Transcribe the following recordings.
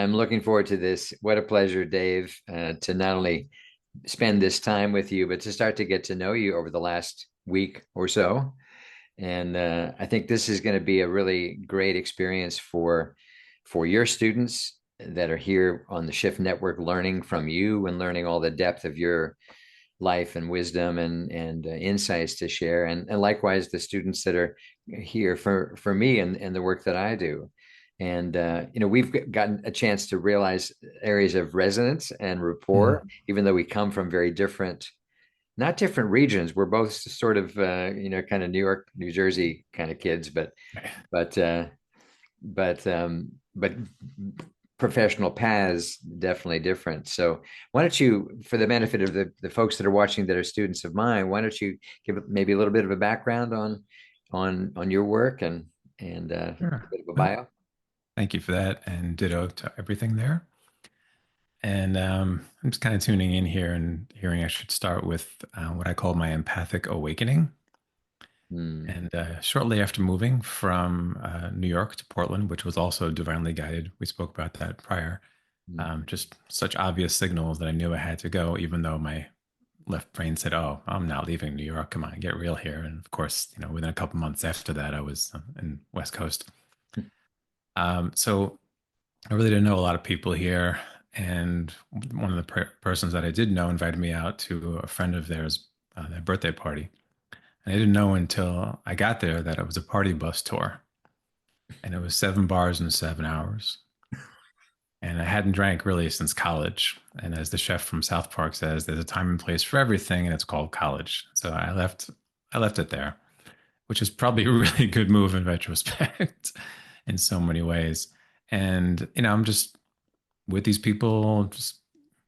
I'm looking forward to this. What a pleasure, Dave, to not only spend this time with you, but to start to get to know you over the last week or so. And I think this is going to be a really great experience for your students that are here on the Shift Network, learning from you and learning all the depth of your life and wisdom and insights to share, and likewise the students that are here for me and the work that I do. And we've gotten a chance to realize areas of resonance and rapport, Mm. even though we come from very different, not different regions. We're both sort of kind of New York, New Jersey kind of kids, but but professional paths definitely different. So why don't you, for the benefit of the folks that are watching that are students of mine, why don't you give maybe a little bit of a background on your work and a Sure. bit of a Well, bio? thank you for that, and ditto to everything there. And I'm just kind of tuning in here and hearing I should start with what I call my empathic awakening. Hmm. And shortly after moving from New York to Portland, which was also divinely guided, we spoke about that prior, just such obvious signals that I knew I had to go, even though my left brain said, "Oh, I'm not leaving New York. Come on, get real here." And of course, within a couple months after that, I was in West Coast. So I really didn't know a lot of people here. And one of the persons that I did know invited me out to a friend of theirs, their birthday party. And I didn't know until I got there that it was a party bus tour. And it was 7 bars in 7 hours. And I hadn't drank really since college. And as the chef from South Park says, there's a time and place for everything, and it's called college. So I left it there, which is probably a really good move in retrospect in so many ways. And I'm just with these people, just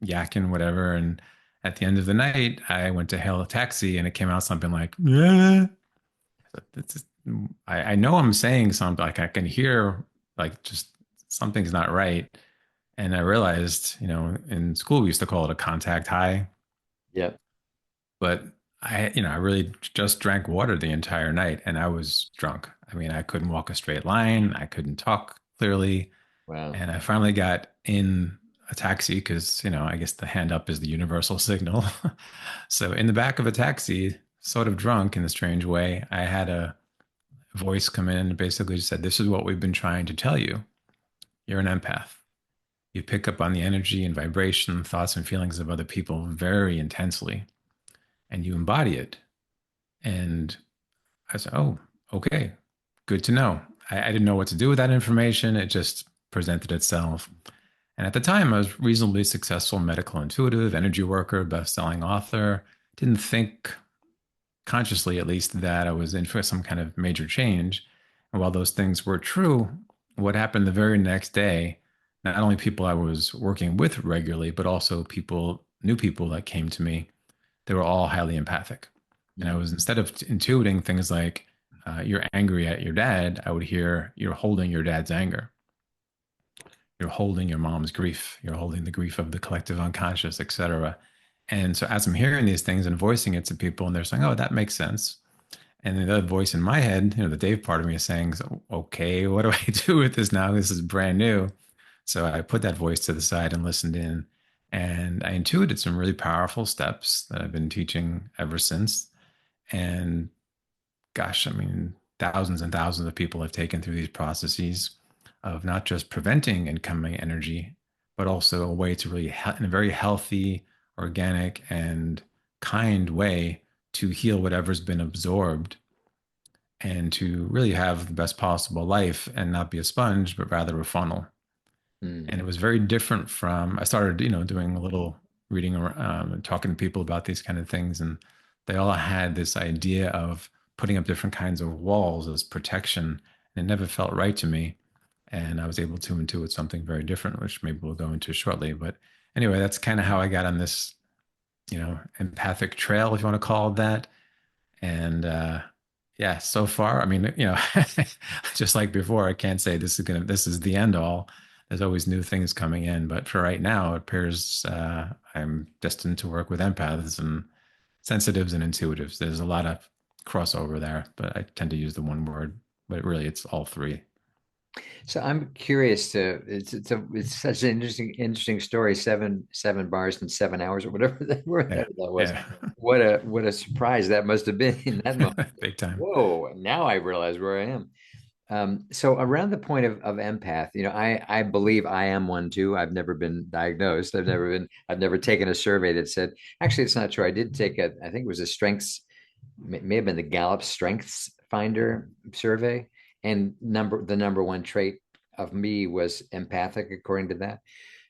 yakking whatever. And at the end of the night, I went to hail a taxi, and it came out something like, "Yeah." I know I'm saying something, like I can hear like just something's not right. And I realized, in school we used to call it a contact high, Yeah. but I really just drank water the entire night and I was drunk. I mean, I couldn't walk a straight line. I couldn't talk clearly. Wow. And I finally got in a taxi because, I guess the hand up is the universal signal. So in the back of a taxi, sort of drunk in a strange way, I had a voice come in and basically just said, "This is what we've been trying to tell you. You're an empath. You pick up on the energy and vibration, thoughts and feelings of other people very intensely, and you embody it." And I said, "Oh, okay, good to know." I didn't know what to do with that information. It just presented itself. And at the time, I was reasonably successful medical intuitive, energy worker, best-selling author. Didn't think consciously, at least, that I was in for some kind of major change. And while those things were true, what happened the very next day, not only people I was working with regularly, but also new people that came to me, they were all highly empathic. And I Hmm. was, instead of intuiting things like, "You're angry at your dad," I would hear, "You're holding your dad's anger. You're holding your mom's grief. You're holding the grief of the collective unconscious, etc." And so as I'm hearing these things and voicing it to people, and they're saying, "Oh, that makes sense." And the other voice in my head, the Dave part of me is saying, "So, okay, what do I do with this now? This is brand new." So I put that voice to the side and listened in. And I intuited some really powerful steps that I've been teaching ever since. And gosh, I mean, thousands and thousands of people have taken through these processes of not just preventing incoming energy, but also a way to really, in a very healthy, organic, and kind way, to heal whatever's been absorbed and to really have the best possible life and not be a sponge, but rather a funnel. And Hmm. it was very different from, I started, doing a little reading and talking to people about these kind of things. And they all had this idea of putting up different kinds of walls as protection. And it never felt right to me. And I was able to intuit something very different, which maybe we'll go into shortly. But anyway, that's kind of how I got on this, empathic trail, if you want to call it that. And yeah, so far, I mean, just like before, I can't say this is the end all. There's always new things coming in, but for right now, it appears I'm destined to work with empaths and sensitives and intuitives. There's a lot of crossover there, but I tend to use the one word, but really it's all three. So I'm curious to it's such an interesting story. Seven bars in 7 hours or whatever Yeah, whatever that was. yeah, What a surprise that must have been in that moment. big time. Whoa, now I realize where I am. So around the point of empath, I believe I am one too. I've never been diagnosed. I've never taken a survey that said, actually, it's not true. I did take I think it was a strengths, may have been the Gallup Strengths Finder survey, and the number one trait of me was empathic, according to that.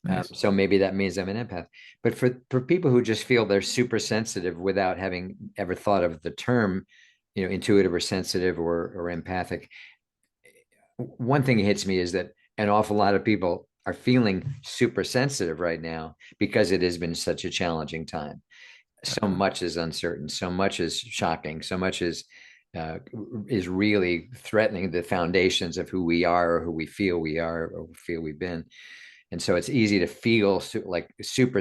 Nice. So maybe that means I'm an empath. But for people who just feel they're super sensitive without having ever thought of the term, intuitive or sensitive or empathic, one thing that hits me is that an awful lot of people are feeling super sensitive right now because it has been such a challenging time. So much is uncertain, so much is shocking, so much uh, is really threatening the foundations of who we are, or who we feel we are, or feel we've been. And so it's easy to feel like super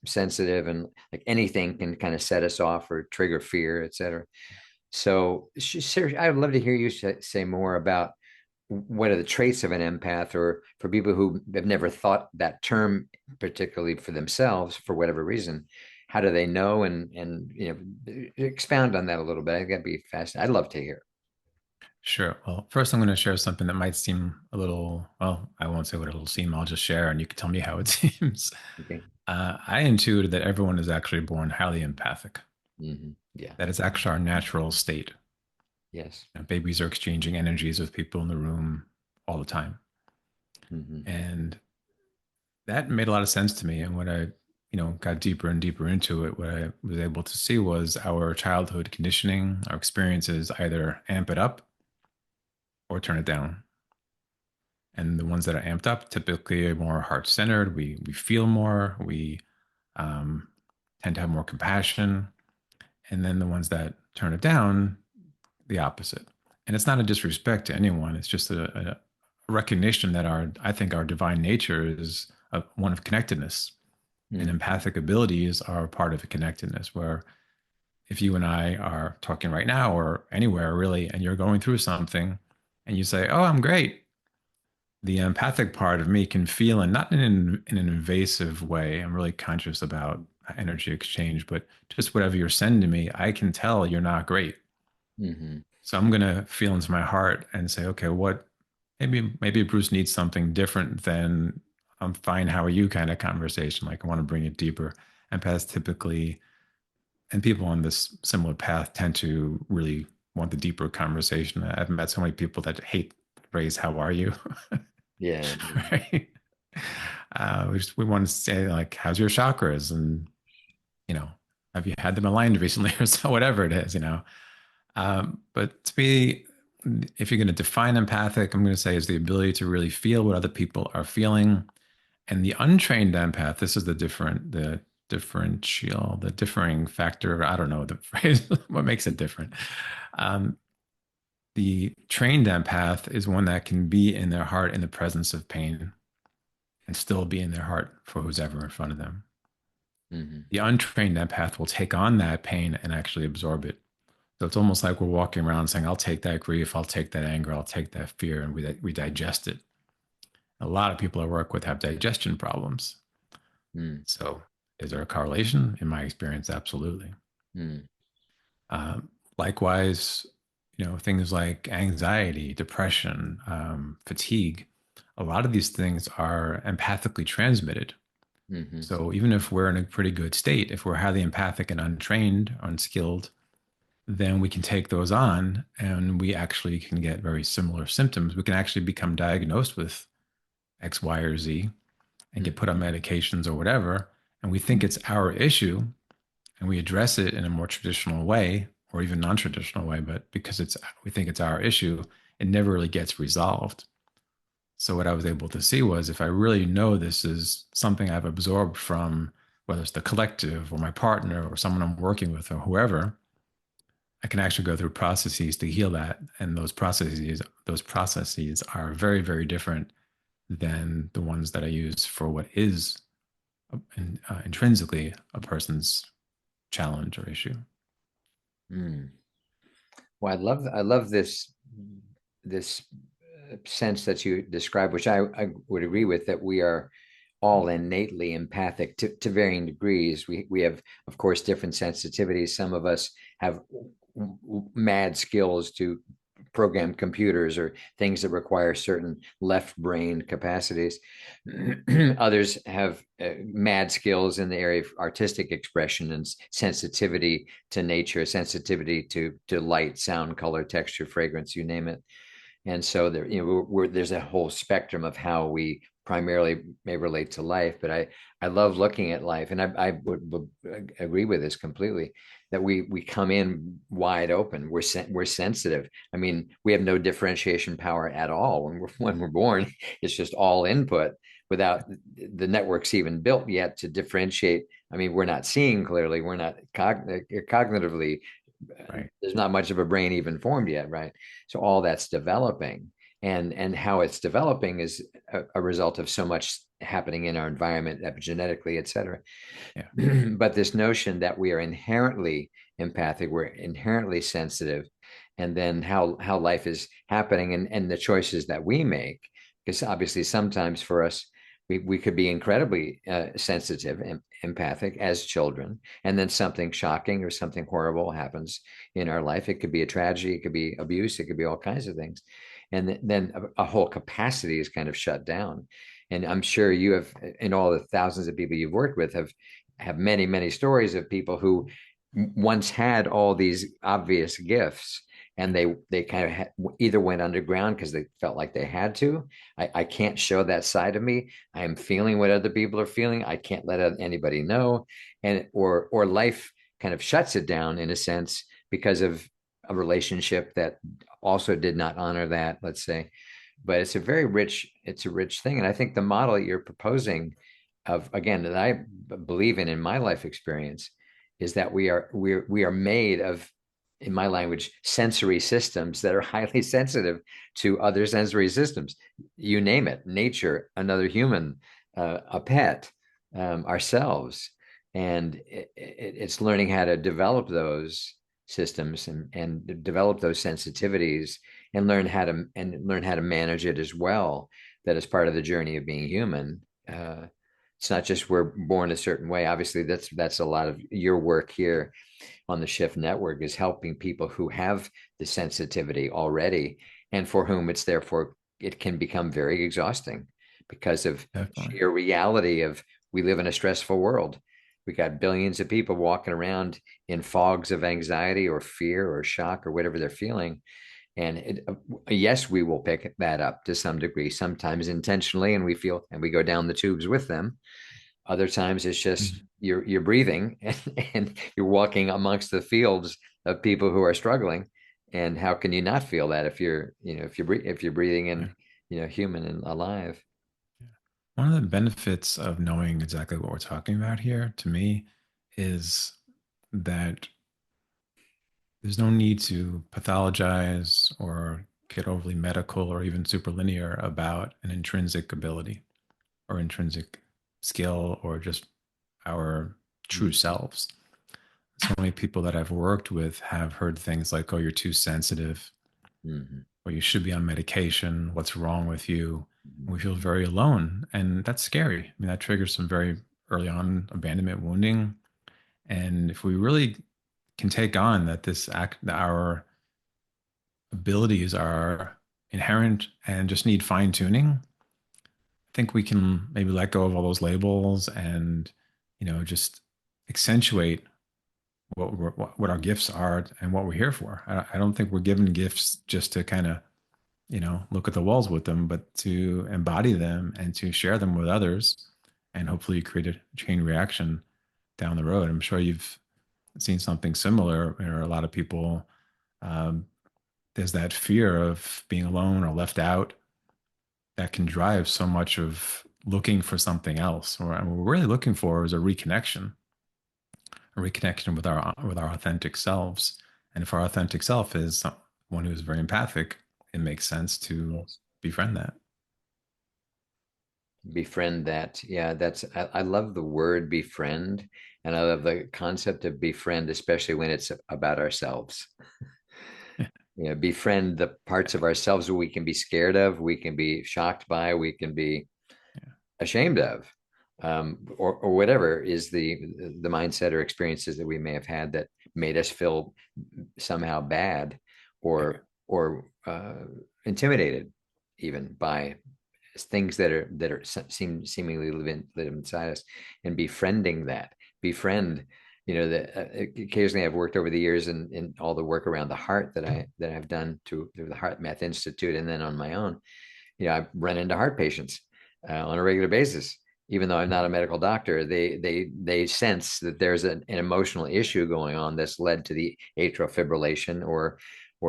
sensitive, and like anything can kind of set us off or trigger fear, et cetera. So Sarah, I would love to hear you say more about what are the traits of an empath, or for people who have never thought that term particularly for themselves for whatever reason, how do they know? And expound on that a little bit. I think that'd be fascinating. I'd love to hear. Sure. Well, first, I'm going to share something that might seem a little, well, I won't say what it'll seem. I'll just share and you can tell me how it seems. Okay. I intuited that everyone is actually born highly empathic, Yeah. that it's actually our natural state. Yes. Babies are exchanging energies with people in the room all the time. Hmm. And that made a lot of sense to me. And when I, got deeper and deeper into it, what I was able to see was our childhood conditioning, our experiences either amp it up or turn it down. And the ones that are amped up typically are more heart-centered. We feel more. We um, tend to have more compassion. And then the ones that turn it down, the opposite. And it's not a disrespect to anyone. It's just a recognition that I think our divine nature is one of connectedness, and Mm. empathic abilities are part of a connectedness. Where if you and I are talking right now or anywhere really, and you're going through something, and you say, "Oh, I'm great," the empathic part of me can feel, and not in an invasive way. I'm really conscious about energy exchange, but just whatever you're sending me, I can tell you're not great. Hmm. So I'm gonna feel into my heart and say, okay, what maybe Bruce needs something different than I'm fine, how are you kind of conversation. Like I want to bring it deeper. Empaths typically, and people on this similar path tend to really want the deeper conversation. I've met so many people that hate the phrase "How are you?" Yeah. Right? We want to say like, "How's your chakras?" And you know, have you had them aligned recently, or so, whatever it is, But to me, if you're going to define empathic, I'm going to say is the ability to really feel what other people are feeling. And the untrained empath, this is the differential, the differing factor. I don't know the phrase, what makes it different. Um, the trained empath is one that can be in their heart in the presence of pain and still be in their heart for who's ever in front of them. Hmm. The untrained empath will take on that pain and actually absorb it. So it's almost like we're walking around saying, I'll take that grief, I'll take that anger, I'll take that fear, and we digest it. A lot of people I work with have digestion problems. Mm. So is there a correlation? In my experience, absolutely. Mm. Likewise, things like anxiety, depression, fatigue, a lot of these things are empathically transmitted. Hmm. So even if we're in a pretty good state, if we're highly empathic and untrained, unskilled, then we can take those on and we actually can get very similar symptoms. We can actually become diagnosed with X, Y, or Z and get put on medications or whatever. And we think it's our issue and we address it in a more traditional way or even non-traditional way. But because we think it's our issue, it never really gets resolved. So what I was able to see was if I really know this is something I've absorbed from whether it's the collective or my partner or someone I'm working with or whoever, I can actually go through processes to heal that, and those processes are very, very different than the ones that I use for what is intrinsically a person's challenge or issue. Mm. Well, I love this sense that you described, which I would agree with, that we are all innately empathic to varying degrees. We have, of course, different sensitivities. Some of us have mad skills to program computers or things that require certain left brain capacities. Others have mad skills in the area of artistic expression and sensitivity to nature, sensitivity to light, sound, color, texture, fragrance, you name it. And so there, there's a whole spectrum of how we primarily may relate to life. But I love looking at life, and I would agree with this completely. That we come in wide open. We're sensitive. I mean, we have no differentiation power at all when we're born. It's just all input without the networks even built yet to differentiate. I mean, we're not seeing clearly. We're not cognitively, Right. there's not much of a brain even formed yet, right? So all that's developing, and how it's developing is a result of so much happening in our environment, epigenetically, et cetera. Yeah. But this notion that we are inherently empathic, we're inherently sensitive, and then how life is happening, and the choices that we make, because obviously sometimes for us we could be incredibly sensitive and empathic as children, and then something shocking or something horrible happens in our life. It could be a tragedy, it could be abuse, it could be all kinds of things, and then a whole capacity is kind of shut down. And I'm sure you have, in all the thousands of people you've worked with, have many, many stories of people who once had all these obvious gifts, and they kind of either went underground because they felt like they had to. I can't show that side of me. I am feeling what other people are feeling. I can't let anybody know. And or life kind of shuts it down in a sense because of a relationship that also did not honor that, let's say. But it's a rich thing. And I think the model you're proposing, of again, that I believe in my life experience, is that we are made of, in my language, sensory systems that are highly sensitive to other sensory systems. You name it: nature, another human, a pet, ourselves. And it's learning how to develop those systems, and develop those sensitivities, and learn how to manage it as well. That is part of the journey of being human. It's not just we're born a certain way. Obviously, that's a lot of your work here on the Shift Network, is helping people who have the sensitivity already, and for whom it's therefore it can become very exhausting because of Definitely. sheer reality of, we live in a stressful world. We got billions of people walking around in fogs of anxiety or fear or shock or whatever they're feeling. And yes, we will pick that up to some degree, sometimes intentionally, and we go down the tubes with them. Other times it's just Mhm. you're breathing, and you're walking amongst the fields of people who are struggling. And how can you not feel that if you're breathing Yeah. in, human and alive? Yeah. One of the benefits of knowing exactly what we're talking about here, to me, is that there's no need to pathologize or get overly medical or even superlinear about an intrinsic ability or intrinsic skill or just our true Mm-hmm. selves. So many people that I've worked with have heard things like, oh, you're too sensitive, Mm-hmm. or you should be on medication. What's wrong with you? And we Mm-hmm. feel very alone. And that's scary. I mean, that triggers some very early on abandonment wounding. And if we really can take on that this act, that our abilities are inherent and just need fine tuning, I think we can maybe let go of all those labels and, just accentuate what our gifts are and what we're here for. I don't think we're given gifts just to kind of, look at the walls with them, but to embody them and to share them with others, and hopefully create a chain reaction down the road. I'm sure you've seen something similar where a lot of people, um, there's that fear of being alone or left out that can drive so much of looking for something else. Or what we're really looking for is a reconnection with our authentic selves. And if our authentic self is someone who's very empathic, it makes sense to Yes. befriend that. Befriend that. Yeah, I love the word befriend, and I love the concept of befriend, especially when it's about ourselves. befriend the parts of ourselves we can be scared of, we can be shocked by, we can be Yeah. ashamed of, or whatever is the mindset or experiences that we may have had that made us feel somehow bad Yeah. or intimidated even by things that are seemingly live inside us, and befriending that. Befriend, that occasionally I've worked over the years in all the work around the heart that I've done through the HeartMath Institute, and then on my own. I run into heart patients on a regular basis. Even though I'm not a medical doctor, they sense that there's an emotional issue going on that's led to the atrial fibrillation or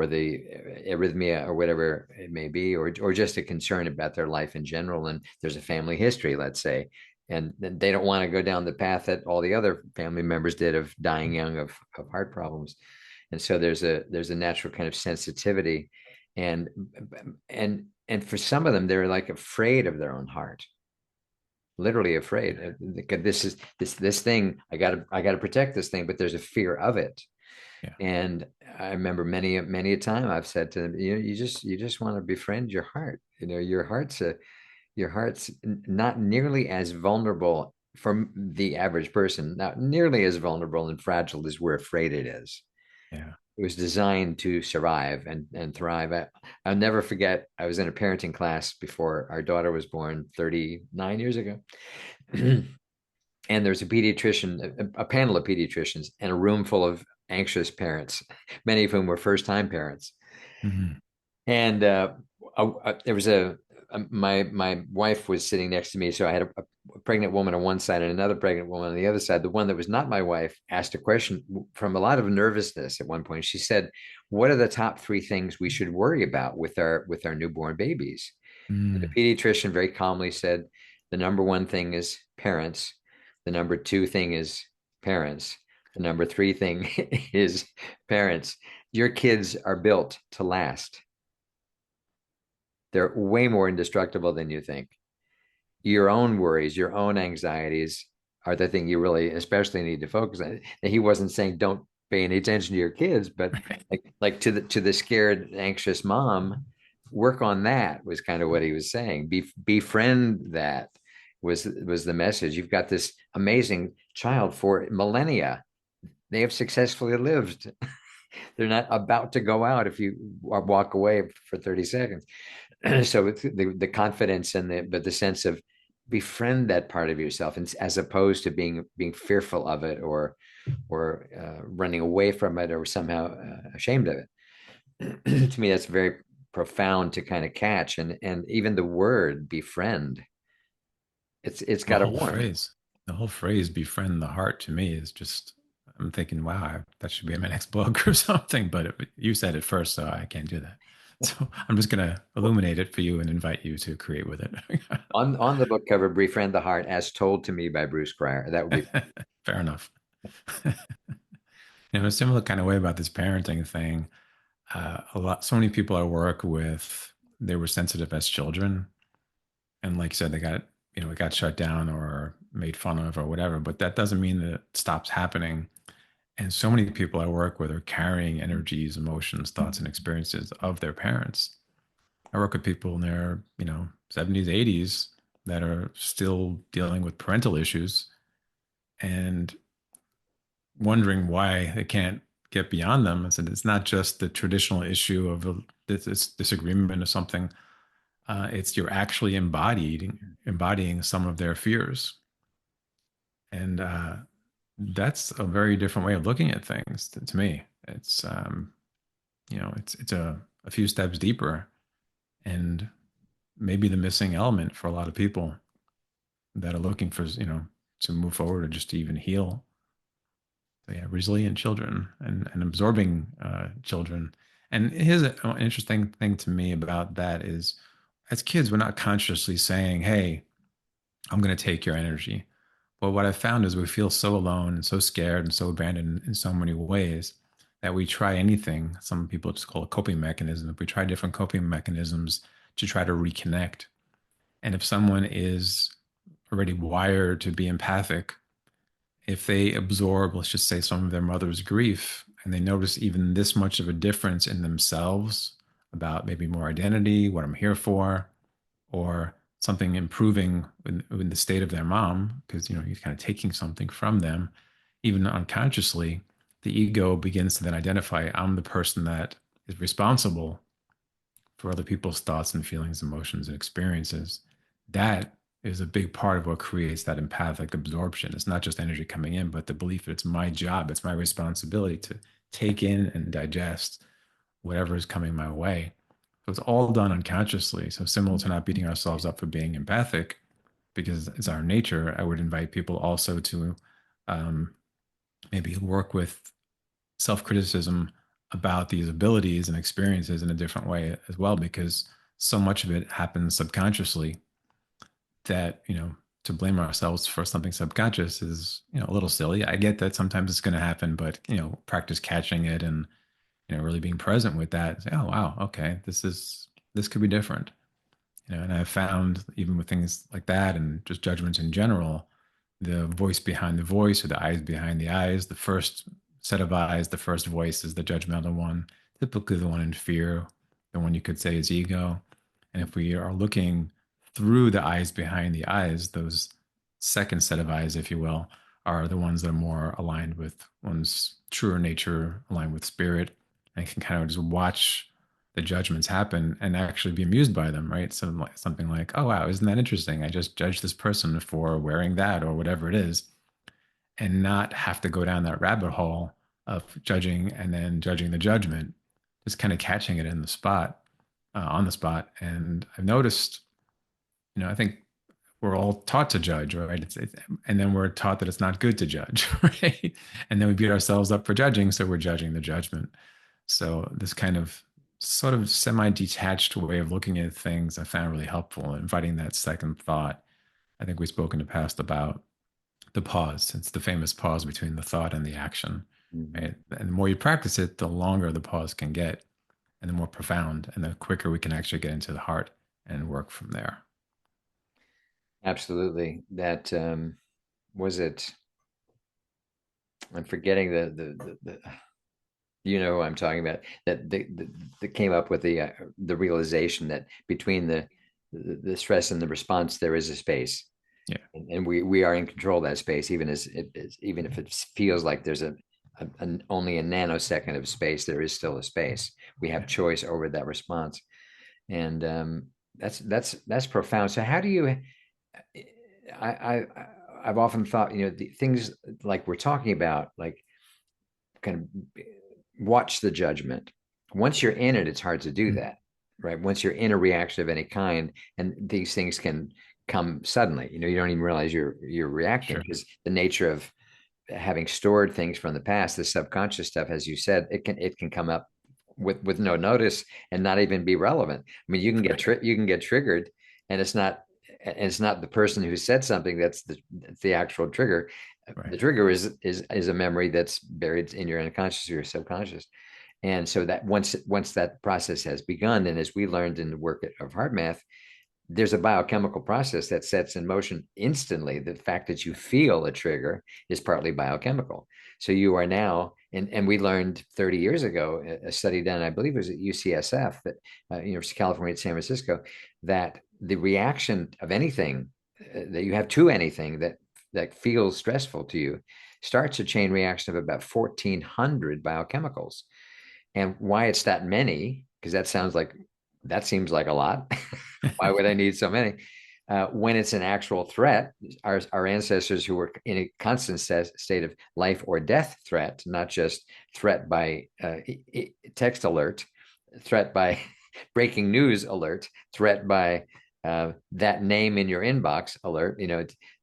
the arrhythmia or whatever it may be, or just a concern about their life in general. And there's a family history, let's say, and they don't want to go down the path that all the other family members did of dying young of heart problems. And so there's a natural kind of sensitivity, and and for some of them, they're like afraid of their own heart, literally afraid. This is this thing. I gotta protect this thing, but there's a fear of it. Yeah. And I remember many a time I've said to them, you just want to befriend your heart. Your heart's not nearly as vulnerable from the average person, not nearly as vulnerable and fragile as we're afraid it is. Yeah. It was designed to survive and thrive. I'll never forget, I was in a parenting class before our daughter was born 39 years ago. And there's a pediatrician, a panel of pediatricians, and a room full of anxious parents, many of whom were first time parents. Hmm. And there was my wife was sitting next to me, so I had a pregnant woman on one side and another pregnant woman on the other side. The one that was not my wife asked a question from a lot of nervousness at one point. She said, "What are the top three things we should worry about with our newborn babies?" And the Mm. pediatrician very calmly said, "The number one thing is parents. The number two thing is parents. The number three thing is parents. Your kids are built to last. They're way more indestructible than you think. Your own worries, your own anxieties are the thing you really especially need to focus on." And he wasn't saying don't pay any attention to your kids, but like to the scared, anxious mom, work on that was kind of what he was saying. Befriend that was the message. You've got this amazing child for millennia. They have successfully lived. They're not about to go out if you walk away for 30 seconds. So it's the confidence and the sense of befriend that part of yourself, and as opposed to being fearful of it or running away from it or somehow ashamed of it. To me, that's very profound to kind of catch. And even the word befriend, it's The got a whole warmth. phrase, the whole phrase "befriend the heart" to me is just. I'm thinking, wow, that should be in my next book or something. But you said it first, so I can't do that. So I'm just gonna illuminate it for you and invite you to create with it. On the book cover, befriend the heart as told to me by Bruce Cryer. That would be Fair enough. In a similar kind of way about this parenting thing, so many people I work with, they were sensitive as children, and like you said, it got shut down or made fun of or whatever. But that doesn't mean that it stops happening. And so many people I work with are carrying energies, emotions, thoughts, and experiences of their parents. I work with people in their, 70s, 80s that are still dealing with parental issues and wondering why they can't get beyond them. I said it's not just the traditional issue of this disagreement or something. It's you're actually embodying some of their fears, and that's a very different way of looking at things to me. It's it's a few steps deeper, and maybe the missing element for a lot of people that are looking for to move forward or just to even heal. So yeah, resilient children and absorbing children. And here's an interesting thing to me about that is, as kids, we're not consciously saying, "Hey, I'm going to take your energy." But what I found is we feel so alone and so scared and so abandoned in so many ways that we try anything. Some people just call it coping mechanism. We try different coping mechanisms to try to reconnect. And if someone is already wired to be empathic, if they absorb, let's just say, some of their mother's grief and they notice even this much of a difference in themselves about maybe more identity, what I'm here for, or something improving in the state of their mom, because you're kind of taking something from them, even unconsciously, the ego begins to then identify I'm the person that is responsible for other people's thoughts and feelings, emotions, and experiences. That is a big part of what creates that empathic absorption. It's not just energy coming in, but the belief that it's my job, it's my responsibility to take in and digest whatever is coming my way. So it's all done unconsciously. So similar to not beating ourselves up for being empathic, because it's our nature, I would invite people also to um, maybe work with self-criticism about these abilities and experiences in a different way as well, because so much of it happens subconsciously that, to blame ourselves for something subconscious is, a little silly. I get that sometimes it's going to happen, but, practice catching it and, really being present with that. Say, oh, wow, okay, this could be different. And I've found even with things like that and just judgments in general, the voice behind the voice or the eyes behind the eyes, the first set of eyes, the first voice is the judgmental one, typically the one in fear, the one you could say is ego. And if we are looking through the eyes behind the eyes, those second set of eyes, if you will, are the ones that are more aligned with one's truer nature, aligned with spirit, and can kind of just watch the judgments happen and actually be amused by them, right? So something like, oh wow, isn't that interesting? I just judged this person for wearing that or whatever it is, and not have to go down that rabbit hole of judging and then judging the judgment, just kind of catching it in the spot, on the spot. And I've noticed, I think we're all taught to judge, right? And then we're taught that it's not good to judge, right? And then we beat ourselves up for judging, so we're judging the judgment. So this kind of sort of semi-detached way of looking at things I found really helpful, inviting that second thought. I think we spoke in the past about the pause. It's the famous pause between the thought and the action, Mhm. right? And the more you practice it, the longer the pause can get and the more profound and the quicker we can actually get into the heart and work from there. Absolutely. That was it. I'm forgetting the you know who I'm talking about, that that came up with the realization that between the stress and the response there is a space, Yeah, and we are in control of that space, even if it feels like there's only a nanosecond of space, there is still a space. We have yeah. choice over that response, and that's profound. So how do you? I, I I've often thought, the things like we're talking about, like kind of watch the judgment. Once you're in it, it's hard to do Mm, that, right? Once you're in a reaction of any kind, and these things can come suddenly, you don't even realize you're reacting, sure. because the nature of having stored things from the past, the subconscious stuff, as you said, it can come up with no notice and not even be relevant. I mean, Correct. you can get triggered, and it's not the person who said something that's the actual trigger. Right. The trigger is a memory that's buried in your unconscious or your subconscious. And so that once that process has begun, and as we learned in the work of HeartMath, there's a biochemical process that sets in motion instantly. The fact that you feel a trigger is partly biochemical. So you are now, and we learned 30 years ago, a study done, I believe it was at UCSF, that University of California at San Francisco, that the reaction of anything that you have to anything that feels stressful to you starts a chain reaction of about 1,400 biochemicals. And why it's that many, because that seems like a lot. Why would I need so many? When it's an actual threat, our ancestors who were in a constant state of life or death threat, not just threat by text alert, threat by breaking news alert, threat by that name in your inbox alert.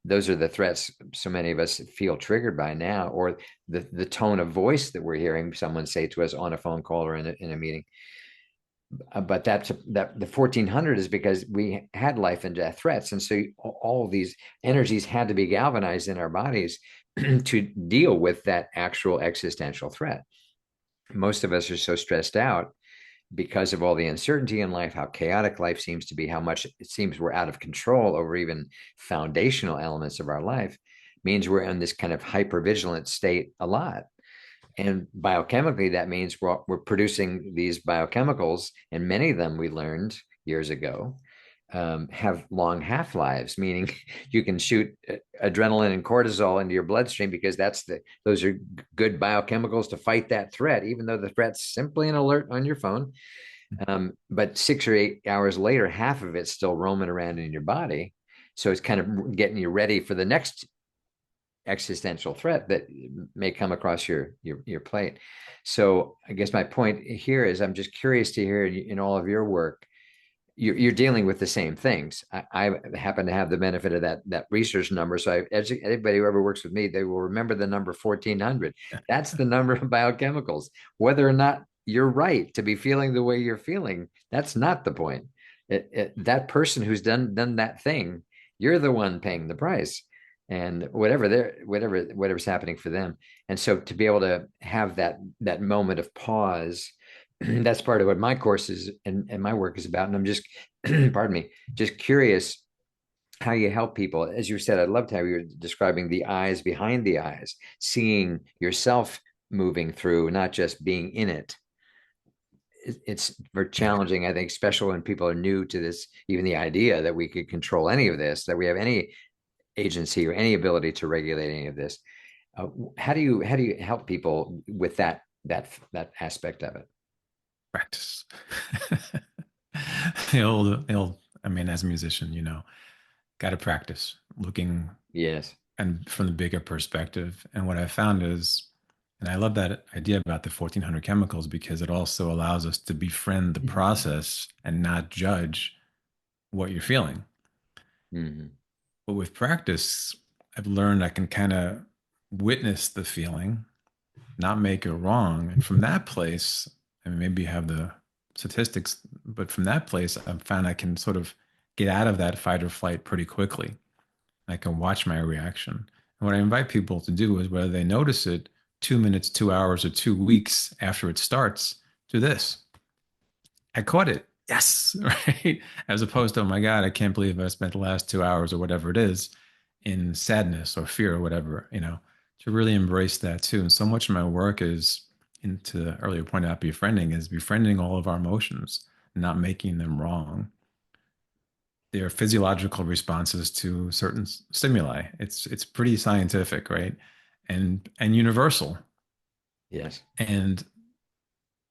Those are the threats so many of us feel triggered by now, or the tone of voice that we're hearing someone say to us on a phone call or in a meeting. But that the 1,400 is because we had life and death threats, and so all of these energies had to be galvanized in our bodies to deal with that actual existential threat. Most of us are so stressed out because of all the uncertainty in life, how chaotic life seems to be, how much it seems we're out of control over even foundational elements of our life, means we're in this kind of hypervigilant state a lot. And biochemically, that means we're producing these biochemicals, and many of them we learned years ago have long half lives, meaning you can shoot adrenaline and cortisol into your bloodstream because those are good biochemicals to fight that threat, even though the threat's simply an alert on your phone. But 6 or 8 hours later, half of it's still roaming around in your body. So it's kind of getting you ready for the next existential threat that may come across your plate. So I guess my point here is I'm just curious to hear in all of your work, you're dealing with the same things. I happen to have the benefit of that research number. So anybody who ever works with me, they will remember the number 1400. That's the number of biochemicals. Whether or not you're right to be feeling the way you're feeling, that's not the point. That person who's done that thing, you're the one paying the price, and whatever's happening for them. And so to be able to have that moment of pause, that's part of what my course is and my work is about. And I'm just, pardon me, just curious how you help people. As you said, I loved how you were describing the eyes behind the eyes, seeing yourself moving through, not just being in it. It's very Yeah. challenging, I think, especially when people are new to this, even the idea that we could control any of this, that we have any agency or any ability to regulate any of this. How do you help people with that aspect of it? Practice. I mean, as a musician, got to practice looking Yes. and from the bigger perspective. And what I found is, and I love that idea about the 1400 chemicals because it also allows us to befriend the process and not judge what you're feeling. Mm-hmm. But with practice, I've learned I can kind of witness the feeling, not make it wrong. And from that place, I mean, maybe you have the statistics, but from that place, I've found I can sort of get out of that fight or flight pretty quickly. I can watch my reaction. And what I invite people to do is whether they notice it 2 minutes, 2 hours, or 2 weeks after it starts, do this. I caught it. Yes. Right. As opposed to, oh my God, I can't believe I spent the last 2 hours or whatever it is in sadness or fear or whatever, to really embrace that too. And so much of my work is into the earlier point about befriending is befriending all of our emotions, not making them wrong. They're physiological responses to certain stimuli. It's pretty scientific, right? And universal. Yes. And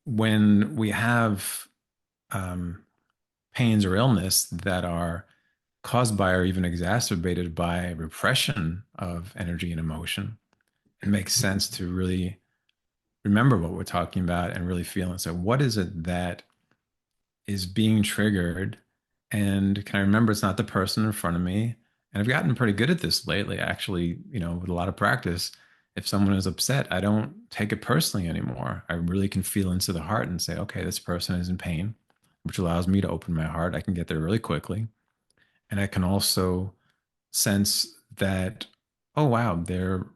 when we have um, pains or illness that are caused by or even exacerbated by repression of energy and emotion, it makes sense to really remember what we're talking about and really feel it. So, what is it that is being triggered? And can I remember it's not the person in front of me? And I've gotten pretty good at this lately, actually, with a lot of practice. If someone is upset, I don't take it personally anymore. I really can feel into the heart and say, okay, this person is in pain, which allows me to open my heart. I can get there really quickly. And I can also sense that, oh, wow, they're,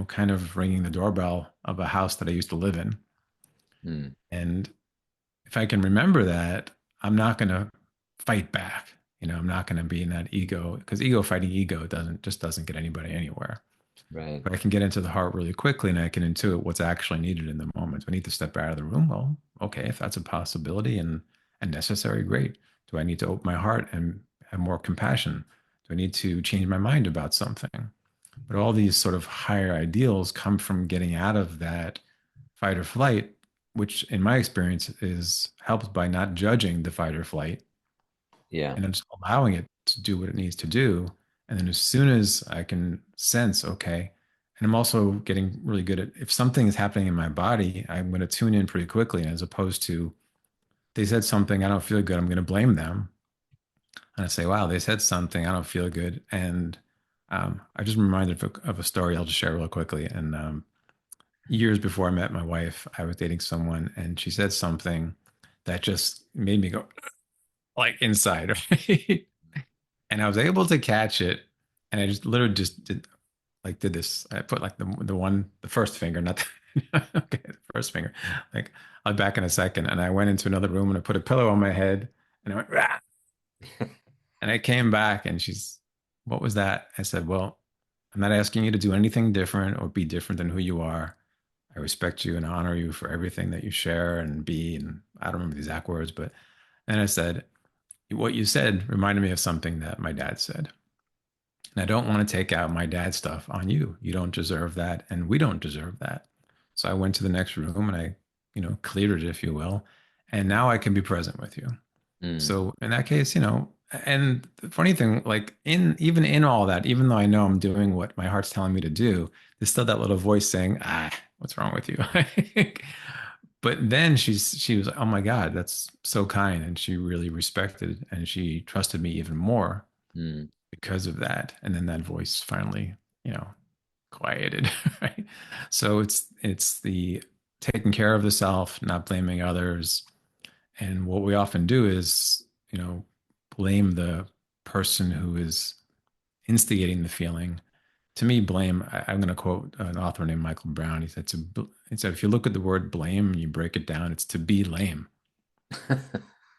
kind of ringing the doorbell of a house that I used to live in. Mm. And if I can remember that, I'm not going to fight back. I'm not going to be in that ego because ego fighting ego doesn't get anybody anywhere. Right. But I can get into the heart really quickly and I can intuit what's actually needed in the moment. Do I need to step out of the room? Well, okay, if that's a possibility and necessary, great. Do I need to open my heart and have more compassion? Do I need to change my mind about something? But all these sort of higher ideals come from getting out of that fight or flight, which in my experience is helped by not judging the fight or flight Yeah. and then just allowing it to do what it needs to do. And then as soon as I can sense, okay, and I'm also getting really good at if something is happening in my body, I'm going to tune in pretty quickly. As opposed to they said something, I don't feel good, I'm going to blame them. And I say, wow, they said something, I don't feel good. And I just reminded of a story I'll just share real quickly. And years before I met my wife, I was dating someone and she said something that just made me go like inside, right? And I was able to catch it. And I just literally just did this. I put like the first finger, not the, okay, the first finger. Like I'll be back in a second. And I went into another room and I put a pillow on my head and I went, rah! And I came back and what was that? I said, well, I'm not asking you to do anything different or be different than who you are. I respect you and honor you for everything that you share and be. And I don't remember the exact words, but and I said, what you said reminded me of something that my dad said. And I don't want to take out my dad's stuff on you. You don't deserve that, and we don't deserve that. So I went to the next room and I, cleared it, if you will. And now I can be present with you. Mm, So in that case, and the funny thing, like in even in all that, even though I know I'm doing what my heart's telling me to do, there's still that little voice saying, what's wrong with you? But then she was, oh my God, that's so kind. And she really respected and she trusted me even more mm, because of that. And then that voice finally, you know, quieted, right? So it's the taking care of the self, not blaming others. And what we often do is, blame the person who is instigating the feeling. To me, blame, I'm going to quote an author named Michael Brown. He said, if you look at the word blame and you break it down, it's to be lame.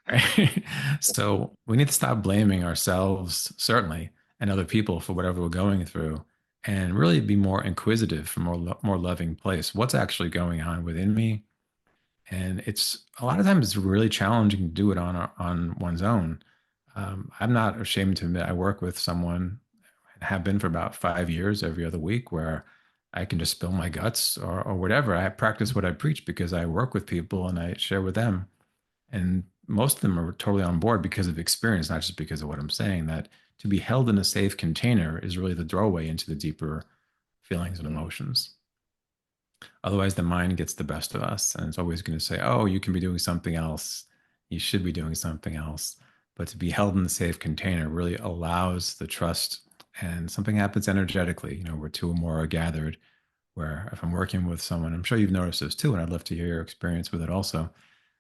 Right? So we need to stop blaming ourselves, certainly, and other people for whatever we're going through, and really be more inquisitive from more loving place. What's actually going on within me? And it's a lot of times it's really challenging to do it on one's own. I'm not ashamed to admit I work with someone, have been for about 5 years, every other week, where I can just spill my guts or whatever. I practice what I preach because I work with people and I share with them. And most of them are totally on board because of experience, not just because of what I'm saying. That to be held in a safe container is really the doorway into the deeper feelings and emotions. Otherwise, the mind gets the best of us and it's always going to say, oh, you can be doing something else. You should be doing something else. But to be held in the safe container really allows the trust, and something happens energetically, where two or more are gathered. Where if I'm working with someone, I'm sure you've noticed this too, and I'd love to hear your experience with it also.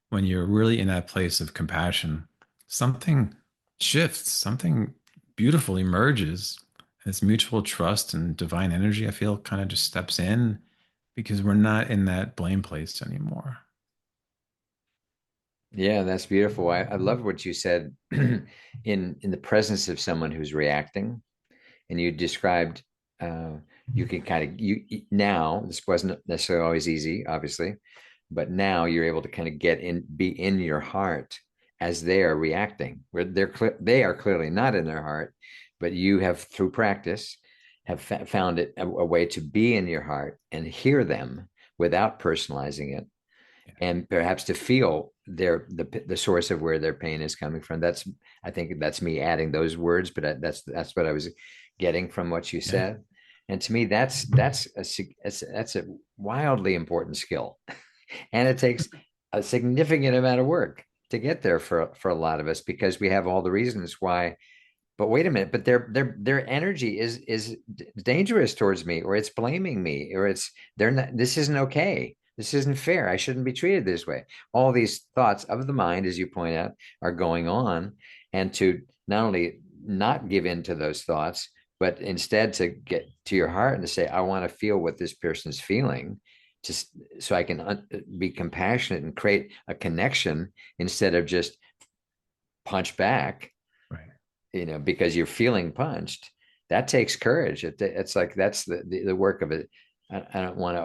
When you're really in that place of compassion, something shifts, something beautiful emerges. This mutual trust and divine energy, I feel, kind of just steps in because we're not in that blame place anymore. yeah, that's beautiful. I love what you said in the presence of someone who's reacting, and you described you can kind of you now this wasn't necessarily always easy, obviously, but now you're able to kind of get in, be in your heart as they are reacting, where they are clearly not in their heart, but you have through practice have found it a way to be in your heart and hear them without personalizing it, Yeah. and perhaps to feel the source of where their pain is coming from. That's, I think that's me adding those words, but that's what I was getting from what you Yeah. said. And to me, that's a wildly important skill, and it takes a significant amount of work to get there for a lot of us, because we have all the reasons why. But wait a minute, but their energy is dangerous towards me, or it's blaming me, or it's they're not, this isn't okay, this isn't fair, I shouldn't be treated this way. All these thoughts of the mind, as you point out, are going on. And to not only not give in to those thoughts, but instead to get to your heart and to say, I want to feel what this person's feeling, just so I can be compassionate and create a connection instead of just punch back, Right. because you're feeling punched. That takes courage. It's like that's the work of it. I don't want to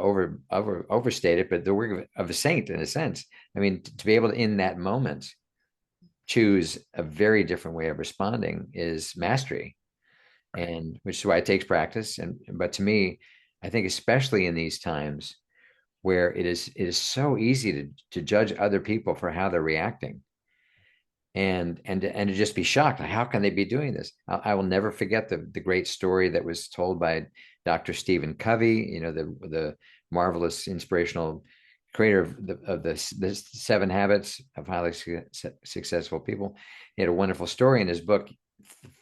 overstate it, but the work of a saint in a sense. I mean, to be able to in that moment choose a very different way of responding is mastery, Right. and which is why it takes practice. And but to me, I think especially in these times where it is so easy to judge other people for how they're reacting, and to just be shocked, like, how can they be doing this? I will never forget the great story that was told by Dr. Stephen Covey, the marvelous inspirational creator of the 7 habits of highly successful people. He had a wonderful story in his book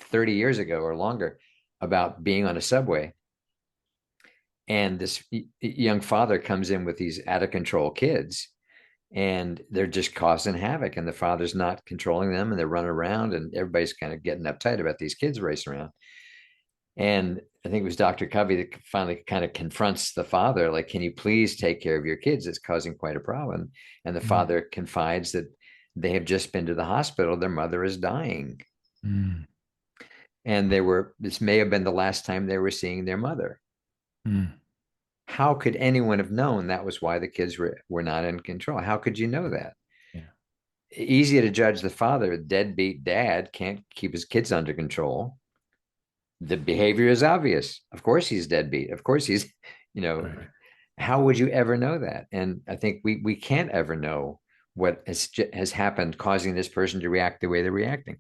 30 years ago or longer about being on a subway, and this young father comes in with these out of control kids, and they're just causing havoc, and the father's not controlling them, and they're running around, and everybody's kind of getting uptight about these kids racing around. And I think it was Dr. Covey that finally kind of confronts the father, like, can you please take care of your kids? It's causing quite a problem. And the Mm. father confides that they have just been to the hospital, their mother is dying, Mm. and this may have been the last time they were seeing their mother. Mm. how could anyone have known that was why the kids were not in control? How could you know that? Yeah. Easy to judge the father, deadbeat dad can't keep his kids under control. The behavior is obvious. Of course he's deadbeat. Of course he's, you know, Right. how would you ever know that? And I think we can't ever know what has happened causing this person to react the way they're reacting.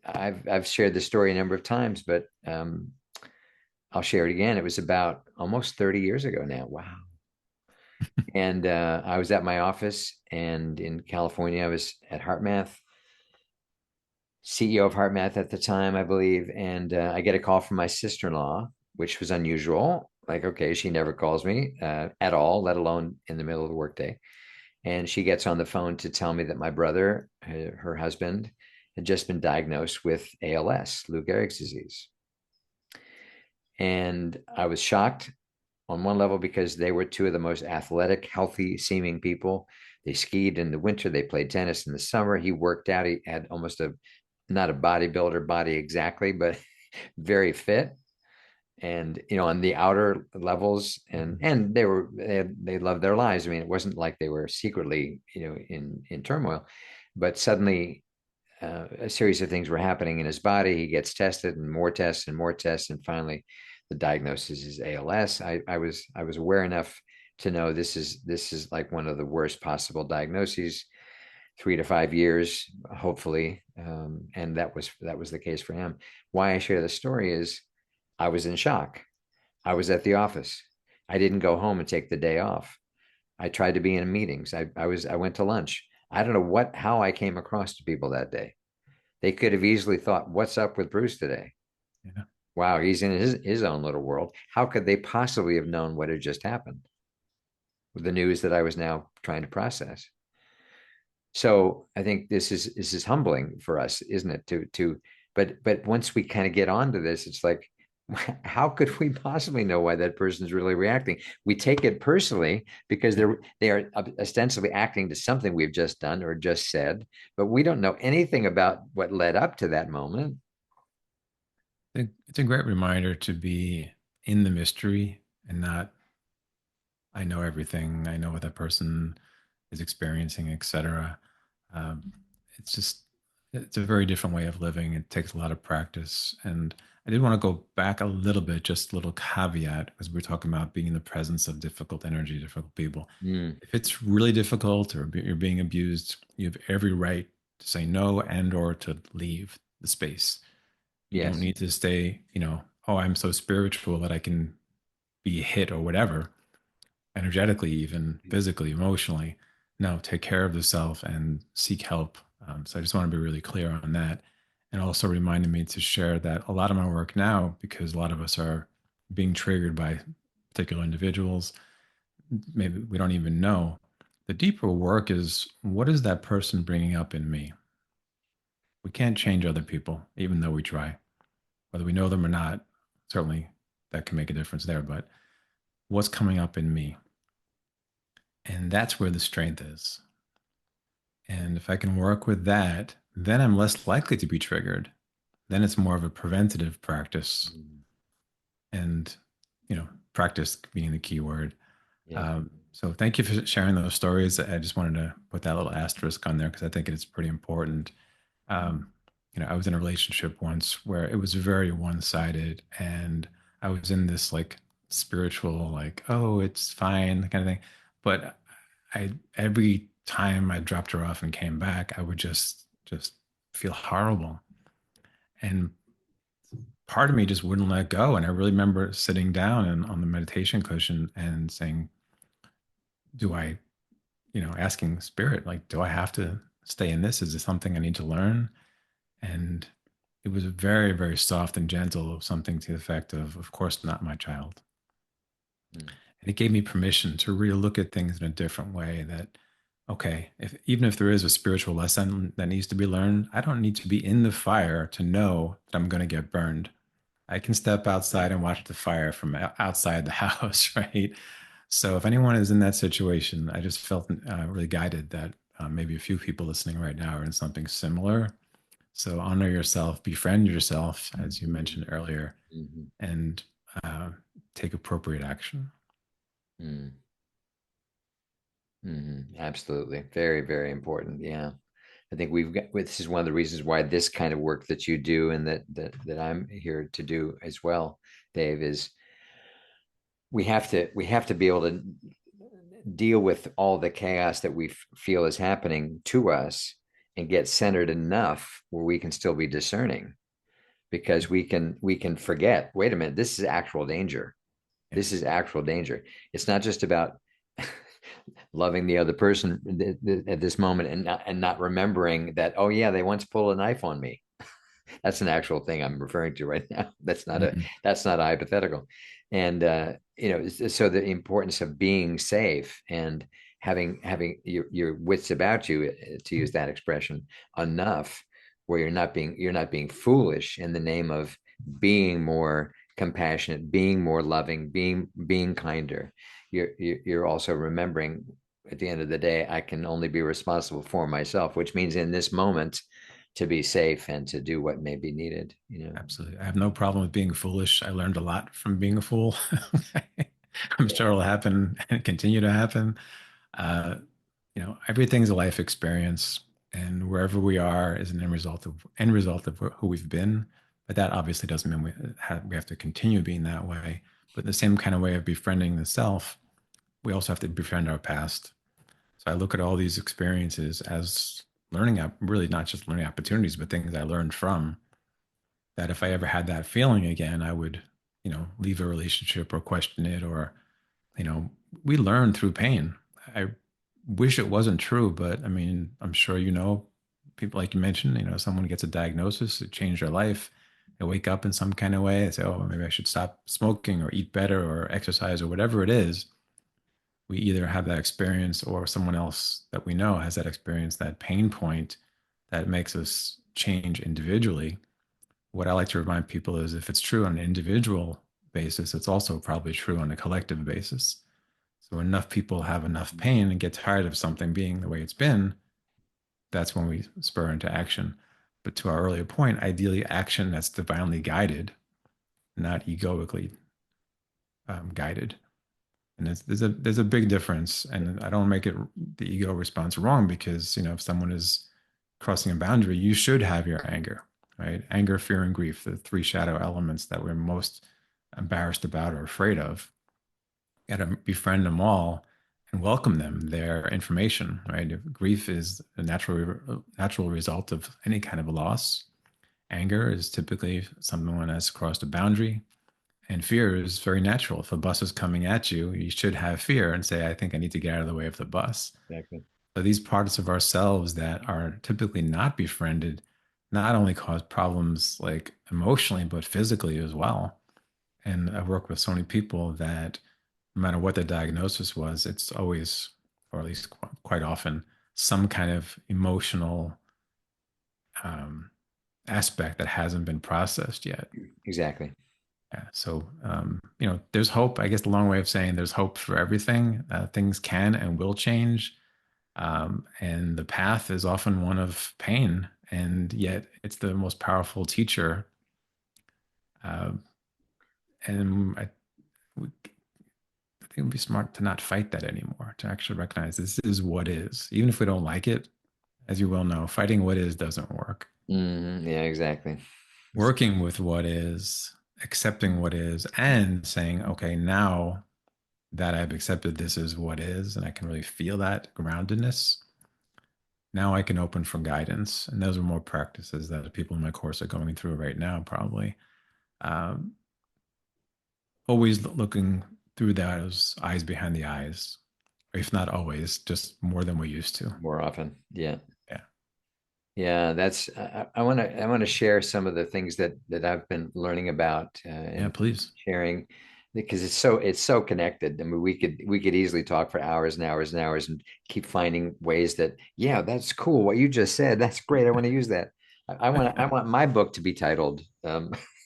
I've shared the story a number of times, but I'll share it again. It was about almost 30 years ago now. Wow. And I was at my office, and in California, I was at HeartMath, CEO of HeartMath at the time, I believe. And I get a call from my sister-in-law, which was unusual. Like, okay, she never calls me at all, let alone in the middle of the workday. And she gets on the phone to tell me that my brother, her husband, had just been diagnosed with ALS, Lou Gehrig's disease. And I was shocked on one level because they were two of the most athletic, healthy seeming people. They skied in the winter, they played tennis in the summer. He worked out, he had almost a not a bodybuilder body exactly, but very fit. And on the outer levels, and Mhm. and they loved their lives. I mean, it wasn't like they were secretly in turmoil, but suddenly a series of things were happening in his body. He gets tested, and more tests and more tests, and finally, the diagnosis is ALS. I was aware enough to know this is like one of the worst possible diagnoses, 3 to 5 years, hopefully, and that was the case for him. Why I share the story is I was in shock. I was at the office. I didn't go home and take the day off. I tried to be in meetings. I went to lunch. I don't know how I came across to people that day. They could have easily thought, "What's up with Bruce today? Yeah. Wow, he's in his own little world." How could they possibly have known what had just happened with the news that I was now trying to process? So I think this is humbling for us, isn't it? But once we kind of get onto this, it's like, how could we possibly know why that person's really reacting? We take it personally because Yeah. they are ostensibly acting to something we've just done or just said, but we don't know anything about what led up to that moment. It's a great reminder to be in the mystery and not, I know everything, I know what that person is experiencing, etc. Um, it's just, it's a very different way of living. It takes a lot of practice. And I did want to go back a little bit, just a little caveat, because we're talking about being in the presence of difficult energy, difficult people. Mm, If it's really difficult or you're being abused, you have every right to say no and or to leave the space. You don't yes. need to stay, oh, I'm so spiritual that I can be hit or whatever, energetically, even physically, emotionally. No, take care of the self and seek help. So I just want to be really clear on that. And also reminded me to share that a lot of my work now, because a lot of us are being triggered by particular individuals, maybe we don't even know. The deeper work is, what is that person bringing up in me? We can't change other people, even though we try, whether we know them or not. Certainly that can make a difference there, but what's coming up in me? And that's where the strength is. And if I can work with that, then I'm less likely to be triggered. Then it's more of a preventative practice. Mm, And, practice being the key word. yes. So thank you for sharing those stories. I just wanted to put that little asterisk on there because I think it's pretty important. Um, I was in a relationship once where it was very one-sided, and I was in this like spiritual, like, oh, it's fine kind of thing. But I every time I dropped her off and came back, I would just feel horrible. And part of me just wouldn't let go. And I really remember sitting down and on the meditation cushion and saying, do I, asking spirit, like, do I have to stay in this? Is this something I need to learn? And it was very, very soft and gentle, something to the effect of course, not my child. Mm, And it gave me permission to really look at things in a different way that, okay, even if there is a spiritual lesson that needs to be learned, I don't need to be in the fire to know that I'm going to get burned. I can step outside and watch the fire from outside the house, right? So if anyone is in that situation, I just felt really guided that maybe a few people listening right now are in something similar. So honor yourself, befriend yourself, as you mentioned earlier, mhm. and uh, take appropriate action. Mm, absolutely. Very, very important. Yeah. I think we've got, this is one of the reasons why this kind of work that you do and that I'm here to do as well, Dave, is we have to be able to deal with all the chaos that we feel is happening to us and get centered enough where we can still be discerning, because we can forget, wait a minute, this is actual danger. Yeah. This is actual danger. It's not just about loving the other person at this moment and not remembering that, oh yeah, they once pulled a knife on me. That's an actual thing I'm referring to right now. Mhm. That's not a hypothetical. And so the importance of being safe and having your wits about you, to use that expression, enough where you're not being foolish in the name of being more compassionate, being more loving, being kinder. You're also remembering, at the end of the day, I can only be responsible for myself, which means in this moment to be safe and to do what may be needed. Absolutely. I have no problem with being foolish. I learned a lot from being a fool. I'm sure it'll happen and continue to happen. Uh, Everything's a life experience, and wherever we are is an end result of who we've been. But that obviously doesn't mean we have to continue being that way. But in the same kind of way of befriending the self, we also have to befriend our past. So I look at all these experiences as really not just learning opportunities, but things I learned from. That if I ever had that feeling again, I would, leave a relationship or question it, or you know, we learn through pain. I wish it wasn't true, but I mean, I'm sure people like you mentioned, someone gets a diagnosis, it changed their life. They wake up in some kind of way. They say, oh, maybe I should stop smoking or eat better or exercise or whatever it is. We either have that experience or someone else that we know has that experience, that pain point that makes us change individually. What I like to remind people is if it's true on an individual basis, it's also probably true on a collective basis. So enough people have enough pain and get tired of something being the way it's been, that's when we spur into action. But to our earlier point, ideally action that's divinely guided, not egoically guided. And there's a big difference. And I don't make it the ego response wrong because, if someone is crossing a boundary, you should have your anger, right? Anger, fear, and grief, the three shadow elements that we're most embarrassed about or afraid of. Got to befriend them all and welcome them, their information, right? If grief is a natural result of any kind of a loss. Anger is typically someone has crossed a boundary, and fear is very natural. If a bus is coming at you, you should have fear and say, I think I need to get out of the way of the bus. Exactly. So these parts of ourselves that are typically not befriended not only cause problems like emotionally, but physically as well. And I've worked with so many people that no matter what the diagnosis was, it's always, or at least quite often, some kind of emotional um, aspect that hasn't been processed yet. Exactly. Yeah. So, there's hope. I guess the long way of saying there's hope for everything. Things can and will change. And the path is often one of pain, and yet it's the most powerful teacher. Uh, and I think it would be smart to not fight that anymore, to actually recognize this is what is. Even if we don't like it, as you well know, fighting what is doesn't work. Yeah, exactly. Working with what is, accepting what is, and saying, okay, now that I've accepted this is what is, and I can really feel that groundedness, now I can open for guidance. And those are more practices that the people in my course are going through right now, probably. Um, Always looking through those eyes behind the eyes, if not always, just more than we used to. More often. Yeah. Yeah. Yeah, that's I want to share some of the things that I've been learning about, Yeah, and please. sharing, because it's so connected. I mean, we could easily talk for hours and hours and hours and keep finding ways that, yeah, that's cool what you just said. That's great. I want to use that. I want my book to be titled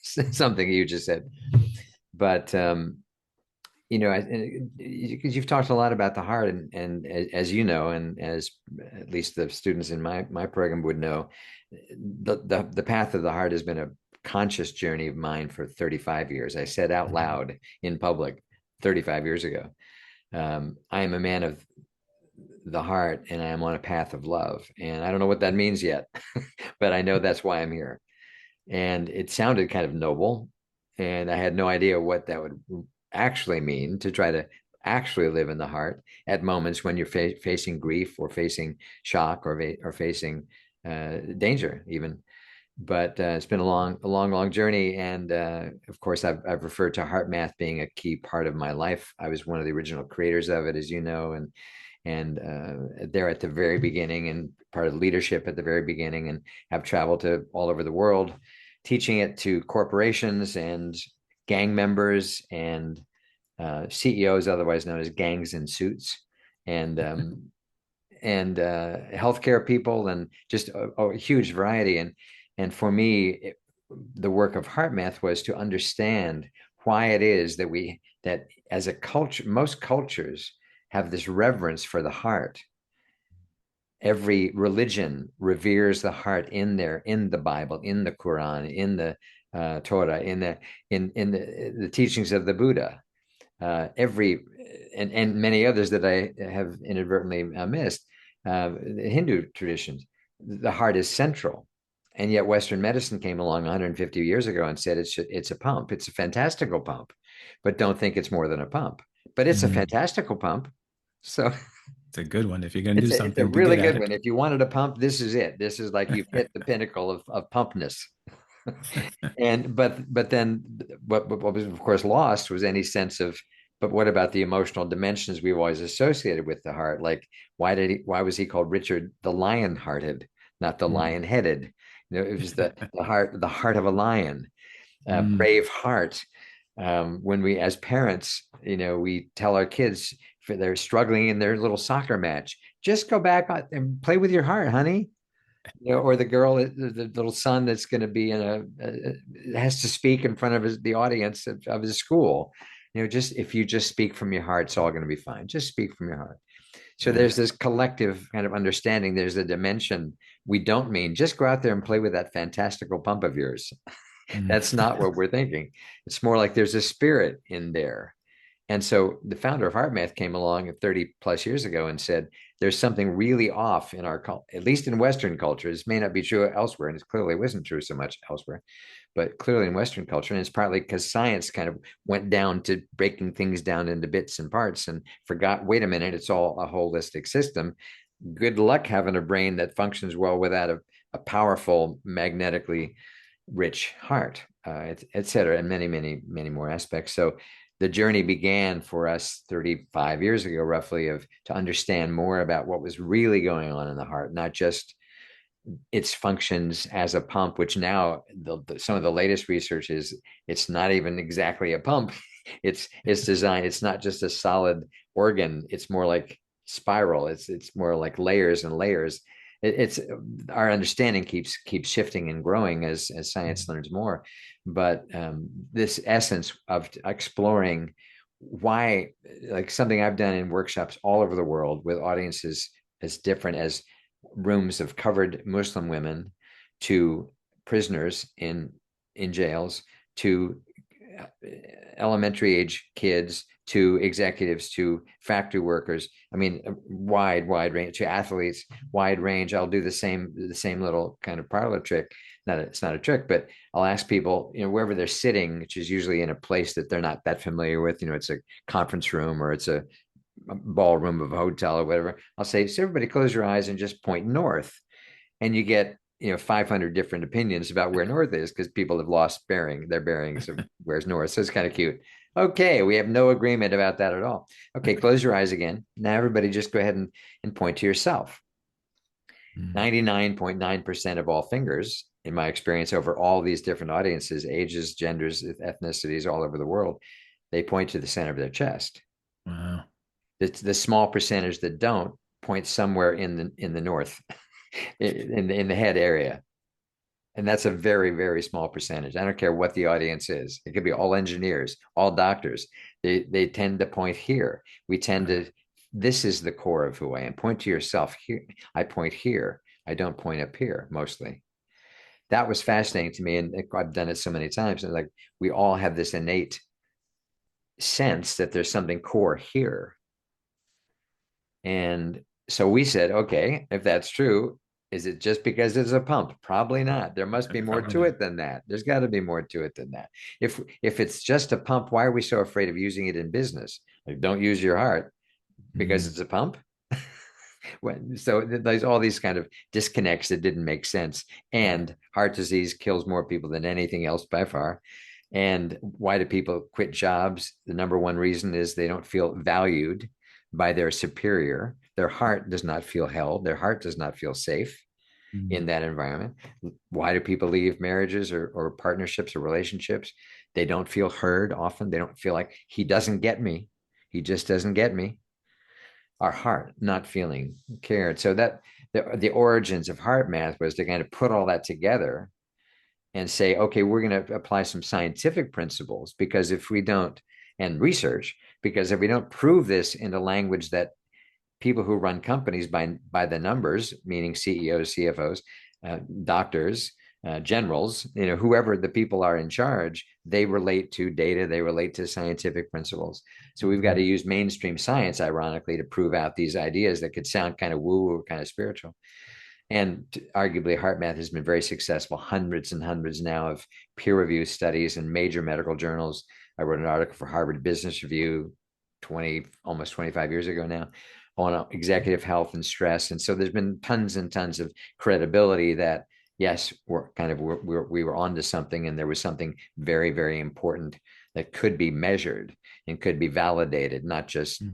something you just said. But because you've talked a lot about the heart, and as you know, and as at least the students in my program would know, the path of the heart has been a conscious journey of mine for 35 years. I said out Mhm. loud in public 35 years ago. I am a man of the heart and I am on a path of love. And I don't know what that means yet, but I know that's why I'm here. And it sounded kind of noble. And I had no idea what that would actually mean to try to actually live in the heart at moments when you're facing grief or facing shock or facing danger, even. But it's been long journey. And of course, I've referred to HeartMath being a key part of my life. I was one of the original creators of it, as you know, and there at the very beginning and part of leadership at the very beginning, and have traveled to all over the world teaching it to corporations and gang members and CEOs, otherwise known as gangs in suits, and healthcare people, and just a huge variety. And for me, the work of HeartMath was to understand why it is that as a culture, most cultures have this reverence for the heart. Every religion reveres the heart in the Bible, in the Quran, in the Torah, in the teachings of the Buddha. Every and many others that I have inadvertently missed. The Hindu traditions, the heart is central, and yet Western medicine came along 150 years ago and said it's a pump. It's a fantastical pump, but don't think it's more than a pump. But it's a Mm. fantastical pump. So It's a good one. If you're going to do it's a something, be really good at good it. one. If you wanted a pump, this is it. This is like you've hit the pinnacle of pumpness. And but then what was of course lost was any sense of, but what about the emotional dimensions we've always associated with the heart? Like why was he called Richard the Lion-hearted, not the Mm. lion-headed? It was the heart of a lion, Mm. brave heart. When we as parents, we tell our kids if they're struggling in their little soccer match, just go back and play with your heart, honey. Or the girl, the little son that's going to be has to speak in front of the audience of his school. Just if you just speak from your heart, it's all going to be fine. Just speak from your heart. So Yeah. there's this collective kind of understanding. There's a dimension we don't mean just go out there and play with that fantastical pump of yours. Mm. That's not what we're thinking. It's more like there's a spirit in there. And so the founder of HeartMath came along 30 plus years ago and said, there's something really off in our culture, at least in Western culture. This may not be true elsewhere, and it clearly wasn't true so much elsewhere, but clearly in Western culture. And it's partly because science kind of went down to breaking things down into bits and parts and forgot, wait a minute, it's all a holistic system. Good luck having a brain that functions well without a powerful, magnetically rich heart, et cetera, and many more aspects. So the journey began for us 35 years ago, roughly, of to understand more about what was really going on in the heart, not just its functions as a pump, which now some of the latest research is it's not even exactly a pump. It's designed. It's not just a solid organ. It's more like spiral. It's more like layers and layers. It's our understanding keeps shifting and growing as science learns more. But this essence of exploring why, like something I've done in workshops all over the world with audiences as different as rooms of covered Muslim women to prisoners in jails to uh, elementary age kids to executives to factory workers. I mean, wide range to athletes, wide range. I'll do the same little kind of parlor trick. It's not a trick, but I'll ask people, wherever they're sitting, which is usually in a place that they're not that familiar with. It's a conference room or it's a ballroom of a hotel or whatever. I'll say, so everybody close your eyes and just point north. And you get, 500 different opinions about where north is because people have lost their bearings of where's north. So it's kind of cute. Okay, we have no agreement about that at all. Okay, close your eyes again. Now everybody just go ahead and point to yourself. Mm. 99.9% of all fingers, in my experience over all these different audiences, ages, genders, ethnicities all over the world, they point to the center of their chest. Wow. The small percentage that don't point somewhere in the north, in the head area, and that's a very small percentage. I don't care what the audience is. It could be all engineers, all doctors. They tend to point here. We tend Right. to. This is the core of who I am. Point to yourself here. I point here. I don't point up here mostly. That was fascinating to me, and I've done it so many times. And like we all have this innate sense that there's something core here. And so we said, okay, if that's true, is it just because it's a pump? Probably not. There must be more Probably to not. it than that. There's got to be more to it than that. If it's just a pump, why are we so afraid of using it in business? Like, don't use your heart because Mm, it's a pump. So there's all these kind of disconnects that didn't make sense. yeah. And heart disease kills more people than anything else by far. And why do people quit jobs? The number one reason is they don't feel valued by their superior. Their heart does not feel held. Their heart does not feel safe Mm, in that environment. Why do people leave marriages or partnerships or relationships? They don't feel heard often. They don't feel like he doesn't get me. He just doesn't get me. Our heart not feeling cared. So that the origins of HeartMath was to kind of put all that together and say, okay, we're going to apply some scientific principles because if we don't, and research, because if we don't prove this in a language that people who run companies by the numbers, meaning CEOs, CFOs, doctors, generals, whoever the people are in charge, they relate to data, they relate to scientific principles. So we've got to mhm, use mainstream science, ironically, to prove out these ideas that could sound kind of woo-woo, kind of spiritual. And arguably, HeartMath has been very successful. Hundreds and hundreds now of peer-reviewed studies in major medical journals. I wrote an article for Harvard Business Review 20, almost 25 years ago now, on executive health and stress. And so there's been tons and tons of credibility that, yes, we were onto something, and there was something very, very important that could be measured and could be validated, not just mm.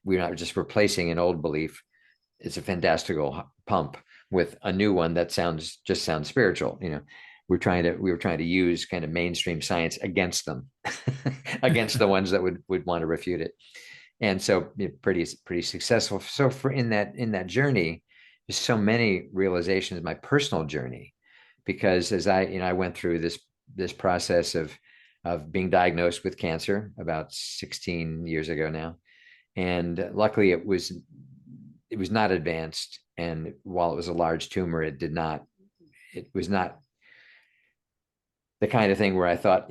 we're not just replacing an old belief. It's a fantastical pump with a new one that sounds spiritual. We were trying to use kind of mainstream science against them, against the ones that would want to refute it. And so pretty successful. So for in that journey, there's so many realizations, my personal journey, because as I went through this process of being diagnosed with cancer about 16 years ago now. And luckily it was not advanced. And while it was a large tumor, it was not the kind of thing where I thought,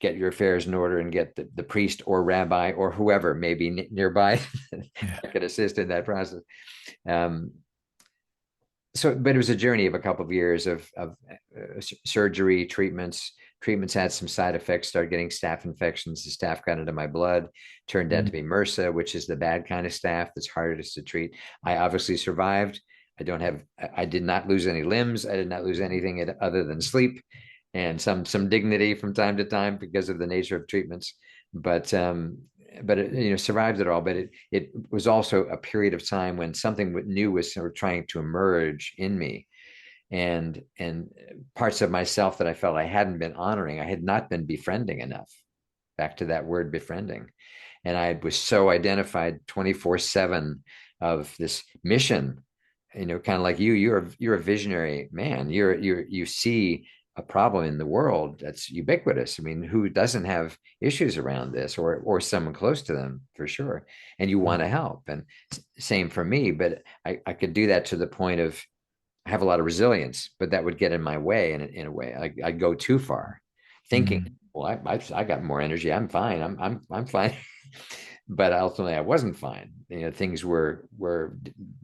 get your affairs in order and get the priest or rabbi or whoever may be nearby Yeah. that could assist in that process. Um, but it was a journey of a couple of years of surgery, treatments. Treatments had some side effects, started getting staph infections. The staph got into my blood, turned out to be Mm, MRSA, which is the bad kind of staph that's hardest to treat. I obviously survived. I did not lose any limbs. I did not lose anything other than sleep and some dignity from time to time because of the nature of treatments. But it, survived it all. But it was also a period of time when something new was sort of trying to emerge in me, and parts of myself that I felt I hadn't been honoring. I had not been befriending enough. Back to that word befriending, and I was so identified 24/7 of this mission. Kind of like you. You're a visionary man. You see a problem in the world that's ubiquitous. I mean, who doesn't have issues around this, or someone close to them for sure? And you want to mm, help. And same for me. But I could do that to the point of I have a lot of resilience, but that would get in my way in a way. I go too far, thinking, mm, well, I got more energy. I'm fine. I'm fine. But ultimately, I wasn't fine. Things were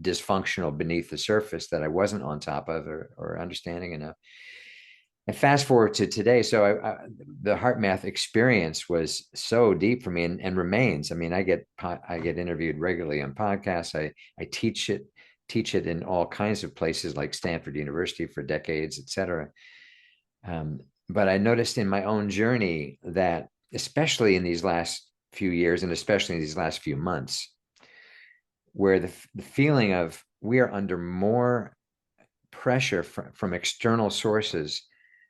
dysfunctional beneath the surface that I wasn't on top of or understanding enough. And fast forward to today, so the heart math experience was so deep for me, and remains. I mean, I get interviewed regularly on podcasts. I teach it in all kinds of places like Stanford University for decades, et cetera. But I noticed in my own journey that, especially in these last few years, and especially in these last few months, where the feeling of we are under more pressure from external sources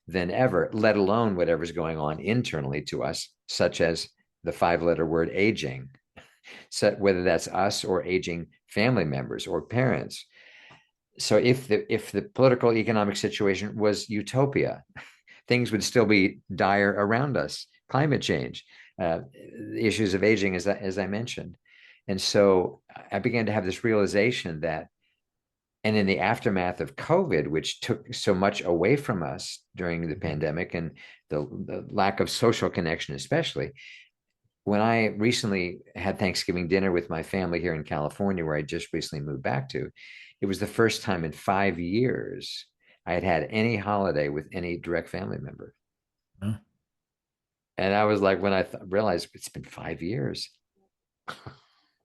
than ever, let alone whatever's going on internally to us, such as the 5-letter word aging, so whether that's us or aging family members or parents. So if the political economic situation was utopia, things would still be dire around us. Climate change, issues of aging, as I mentioned. And so I began to have this realization that, and in the aftermath of COVID, which took so much away from us during the mm, pandemic and the lack of social connection, especially, when I recently had Thanksgiving dinner with my family here in California, where I just recently moved back to, it was the first time in 5 years I had had any holiday with any direct family member. Oh, And I was like, when I realized it's been 5 years,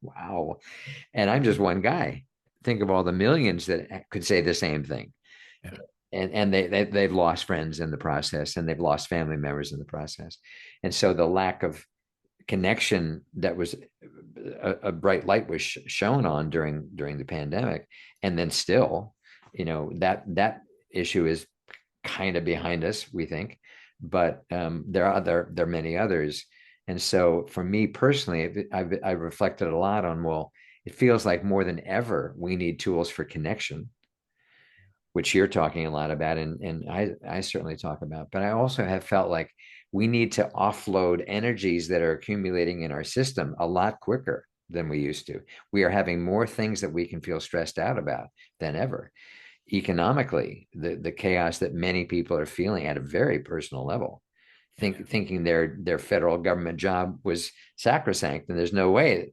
wow. And I'm just one guy. Think of all the millions that could say the same thing. yeah, And they've lost friends in the process, and they've lost family members in the process. And so the lack of connection that was a bright light was shown on during the pandemic, and then still, that issue is kind of behind us, we think, but there are many others. And so for me personally, I've reflected a lot on, well, it feels like more than ever we need tools for connection, which you're talking a lot about, and I certainly talk about. But I also have felt like we need to offload energies that are accumulating in our system a lot quicker than we used to. We are having more things that we can feel stressed out about than ever. Economically, the chaos that many people are feeling at a very personal level, yeah. thinking their federal government job was sacrosanct, and there's no way.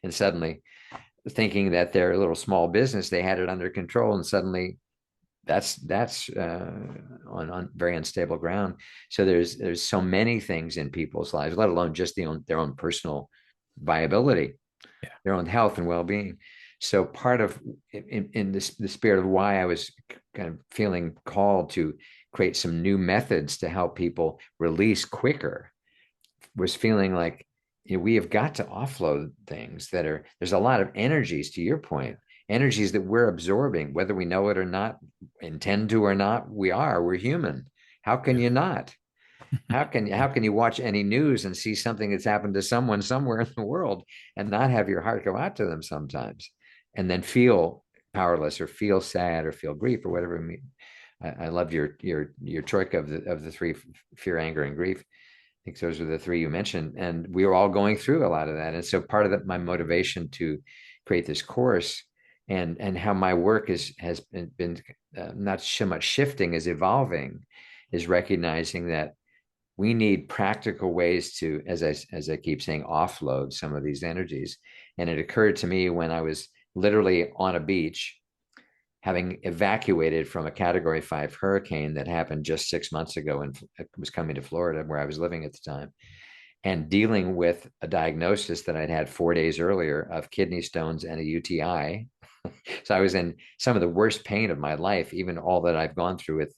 And suddenly thinking that their little small business, they had it under control, and suddenly that's on very unstable ground. So there's so many things in people's lives, let alone just their own personal viability, Yeah. their own health and well-being. So part of in this the spirit of why I was kind of feeling called to create some new methods to help people release quicker was feeling like, we have got to offload things that are, there's a lot of energies, to your point, energies that we're absorbing, whether we know it or not, intend to or not, we're human. How can Yeah. you not? How can you watch any news and see something that's happened to someone somewhere in the world and not have your heart go out to them sometimes, and then feel powerless or feel sad or feel grief or whatever? I love your troika of the three: fear, anger, and grief. Think those are the three you mentioned, and we were all going through a lot of that. And so part of my motivation to create this course, and how my work has been not so much shifting as evolving, is recognizing that we need practical ways to, as I keep saying, offload some of these energies. And it occurred to me when I was literally on a beach, having evacuated from a Category 5 hurricane that happened just 6 months ago and was coming to Florida, where I was living at the time, and dealing with a diagnosis that I'd had 4 days earlier of kidney stones and a UTI. So I was in some of the worst pain of my life, even all that I've gone through with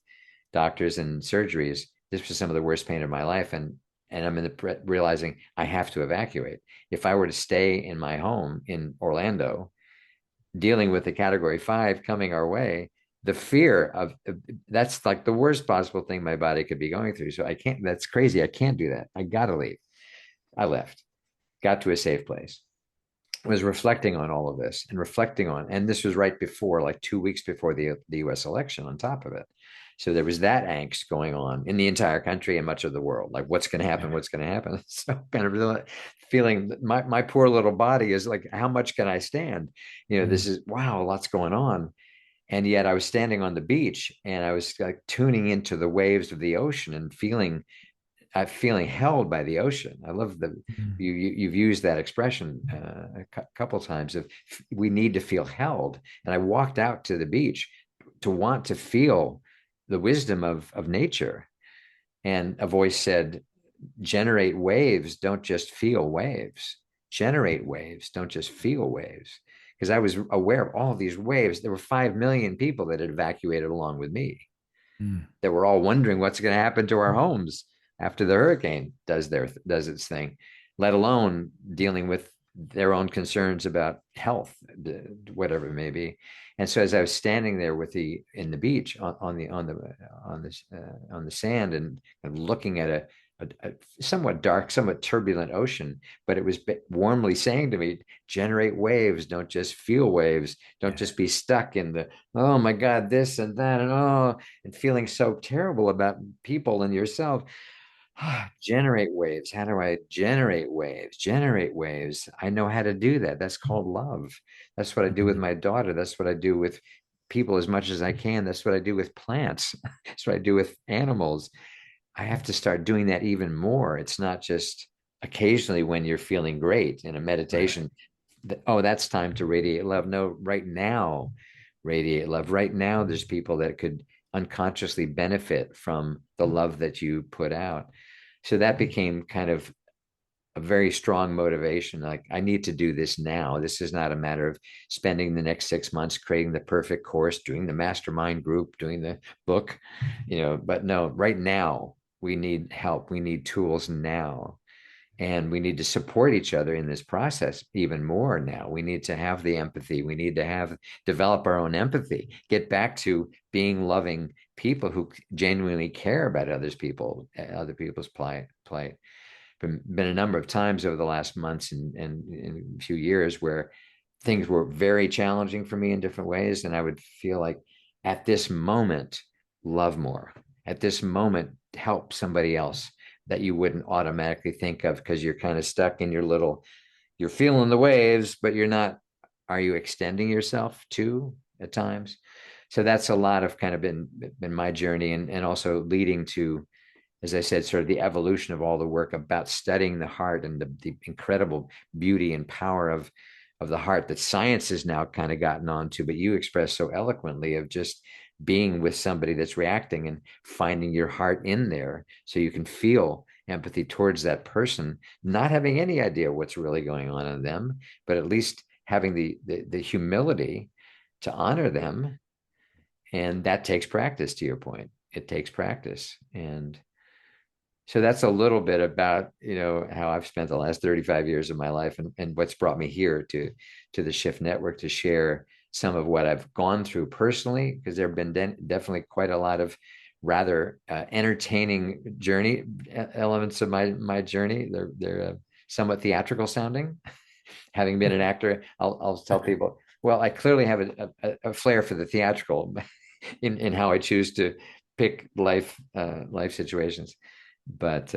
doctors and surgeries. This was some of the worst pain of my life. And I'm realizing I have to evacuate. If I were to stay in my home in Orlando, dealing with the Category 5 coming our way, the fear of that's like the worst possible thing my body could be going through. So I can't, that's crazy. I can't do that. I got to leave. I left, got to a safe place, was reflecting on all of this and reflecting on, and this was right before, like 2 weeks before the US election on top of it. So there was that angst going on in the entire country and much of the world. Like, what's going to happen? Yeah. What's going to happen? So kind of really feeling that my poor little body is like, how much can I stand? Mm. This is, wow, lots going on. And yet I was standing on the beach and I was like tuning into the waves of the ocean and feeling held by the ocean. I love the Mm. you've used that expression a couple times of we need to feel held. And I walked out to the beach to want to feel the wisdom of nature. And a voice said, "Generate waves, don't just feel waves. Generate waves, don't just feel waves." Because I was aware of all of these waves. There were 5 million people that had evacuated along with me, Mm. that were all wondering what's going to happen to our homes after the hurricane does its thing, let alone dealing with their own concerns about health, whatever it may be. And so as I was standing there with the in the beach on the sand, and looking at a somewhat dark, somewhat turbulent ocean, but it was warmly saying to me, generate waves, don't just feel waves, don't Yeah. just be stuck in the, oh my God, this and that, and feeling so terrible about people and yourself. Generate waves. How do I generate waves? Generate waves. I know how to do that. That's called love. That's what I do with Mhm. my daughter. That's what I do with people as much as I can. That's what I do with plants. That's what I do with animals. I have to start doing that even more. It's not just occasionally when you're feeling great in a Right. meditation, oh, that's time to radiate love. No, right now, radiate love. Right now, there's people that could unconsciously benefit from the love that you put out. So that became kind of a very strong motivation. Like, I need to do this now. This is not a matter of spending the next 6 months creating the perfect course, doing the mastermind group, doing the book, but no, right now, we need help. We need tools now. And we need to support each other in this process even more now. We need to have the empathy. We need to develop our own empathy, get back to being loving people who genuinely care about other people's plight. Been a number of times over the last months and few years where things were very challenging for me in different ways. And I would feel like at this moment, love more. At this moment, help somebody else that you wouldn't automatically think of because you're kind of stuck in you're feeling the waves, but you're not, are you extending yourself too at times? So that's a lot of kind of been my journey and also leading to, as I said, sort of the evolution of all the work about studying the heart and the incredible beauty and power of the heart that science has now kind of gotten onto, but you express so eloquently of just being with somebody that's reacting and finding your heart in there so you can feel empathy towards that person, not having any idea what's really going on in them, but at least having the humility to honor them. And that takes practice, to your point. It takes practice. And so that's a little bit about, how I've spent the last 35 years of my life and what's brought me here to the Shift Network to share some of what I've gone through personally, because there have been definitely quite a lot of rather entertaining journey elements of my journey. They're somewhat theatrical sounding. Having been an actor, I'll tell people, well, I clearly have a flair for the theatrical in how I choose to pick life situations. But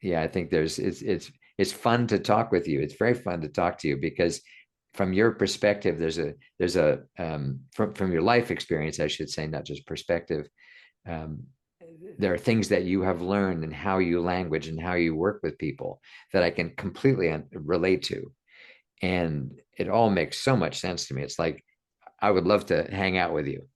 yeah, I think it's fun to talk with you. It's very fun to talk to you because from your perspective, there's a from your life experience, I should say, not just perspective. Um, there are things that you have learned and how you language and how you work with people that I can completely relate to, and it all makes so much sense to me. It's like I would love to hang out with you,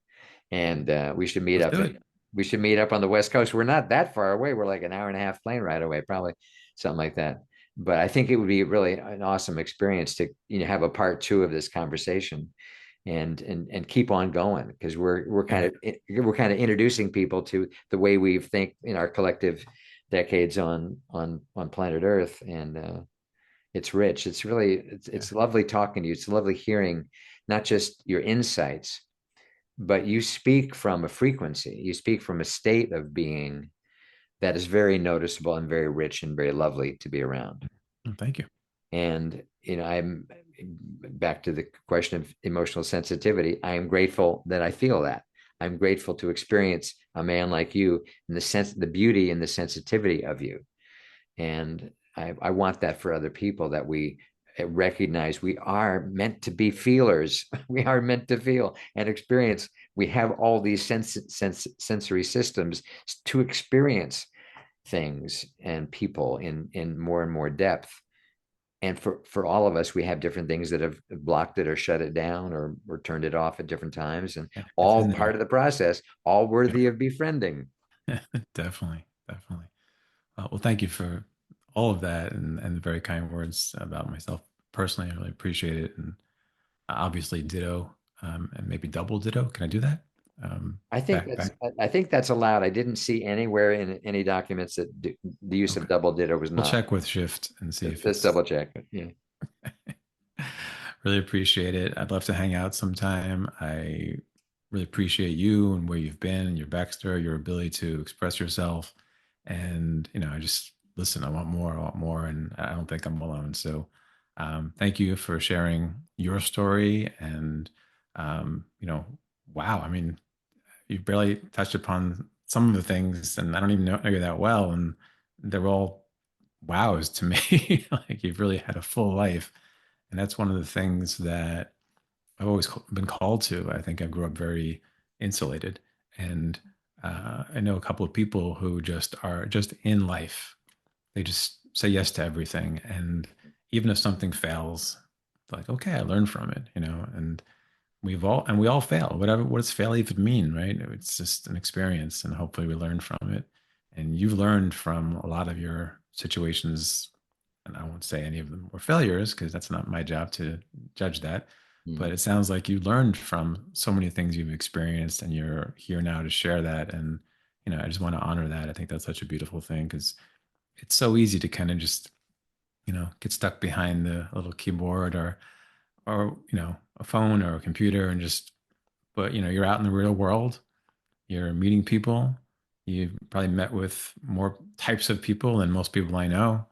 and we should meet Let's up. do it. We should meet up on the West Coast. We're not that far away. We're like an hour and a half plane ride away, probably something like that. But I think it would be really an awesome experience to have a part two of this conversation and keep on going because Yeah. we're kind of introducing people to the way we think in our collective decades on planet Earth, and it's rich. Yeah. It's lovely talking to you. It's lovely hearing not just your insights, but you speak from a frequency. You speak from a state of being that is very noticeable and very rich and very lovely to be around. Well, thank you. And I'm back to the question of emotional sensitivity. I am grateful that I feel that. I'm grateful to experience a man like you and the beauty and the sensitivity of you. And I want that for other people, that we recognize we are meant to be feelers. We are meant to feel and experience. We have all these sensory systems to experience things and people in more and more depth. And for all of us, we have different things that have blocked it or shut it down or turned it off at different times, and Yeah, it's all in part there. of the process, all Yep. worthy of befriending. Definitely. Definitely. Well, thank you for all of that and the very kind words about myself personally. I really appreciate it. And obviously, ditto, and maybe double ditto. Can I do that? Back. I think that's allowed. I didn't see anywhere in any documents that the use of Okay. double ditto was We'll not. check with Shift and see if Let's it's. double check. Yeah. Really appreciate it. I'd love to hang out sometime. I really appreciate you and where you've been, your backstory, your ability to express yourself. And, I just listen, I want more, and I don't think I'm alone. So thank you for sharing your story. And, wow, I mean, you barely touched upon some of the things, and I don't even know you that well. And they're all wows to me. Like you've really had a full life. And that's one of the things that I've always been called to. I think I grew up very insulated. And I know a couple of people who just are just in life. They just say yes to everything. And even if something fails, like, okay, I learned from it, and we all fail. What does fail even mean, right? It's just an experience, and hopefully we learn from it. And you've learned from a lot of your situations, and I won't say any of them were failures because that's not my job to judge that. But Mm. it sounds like you learned from so many things you've experienced, and you're here now to share that. And I just want to honor that. I think that's such a beautiful thing because it's so easy to kind of just get stuck behind the little keyboard or a phone or a computer and just but you're out in the real world, you're meeting people, you've probably met with more types of people than most people I know,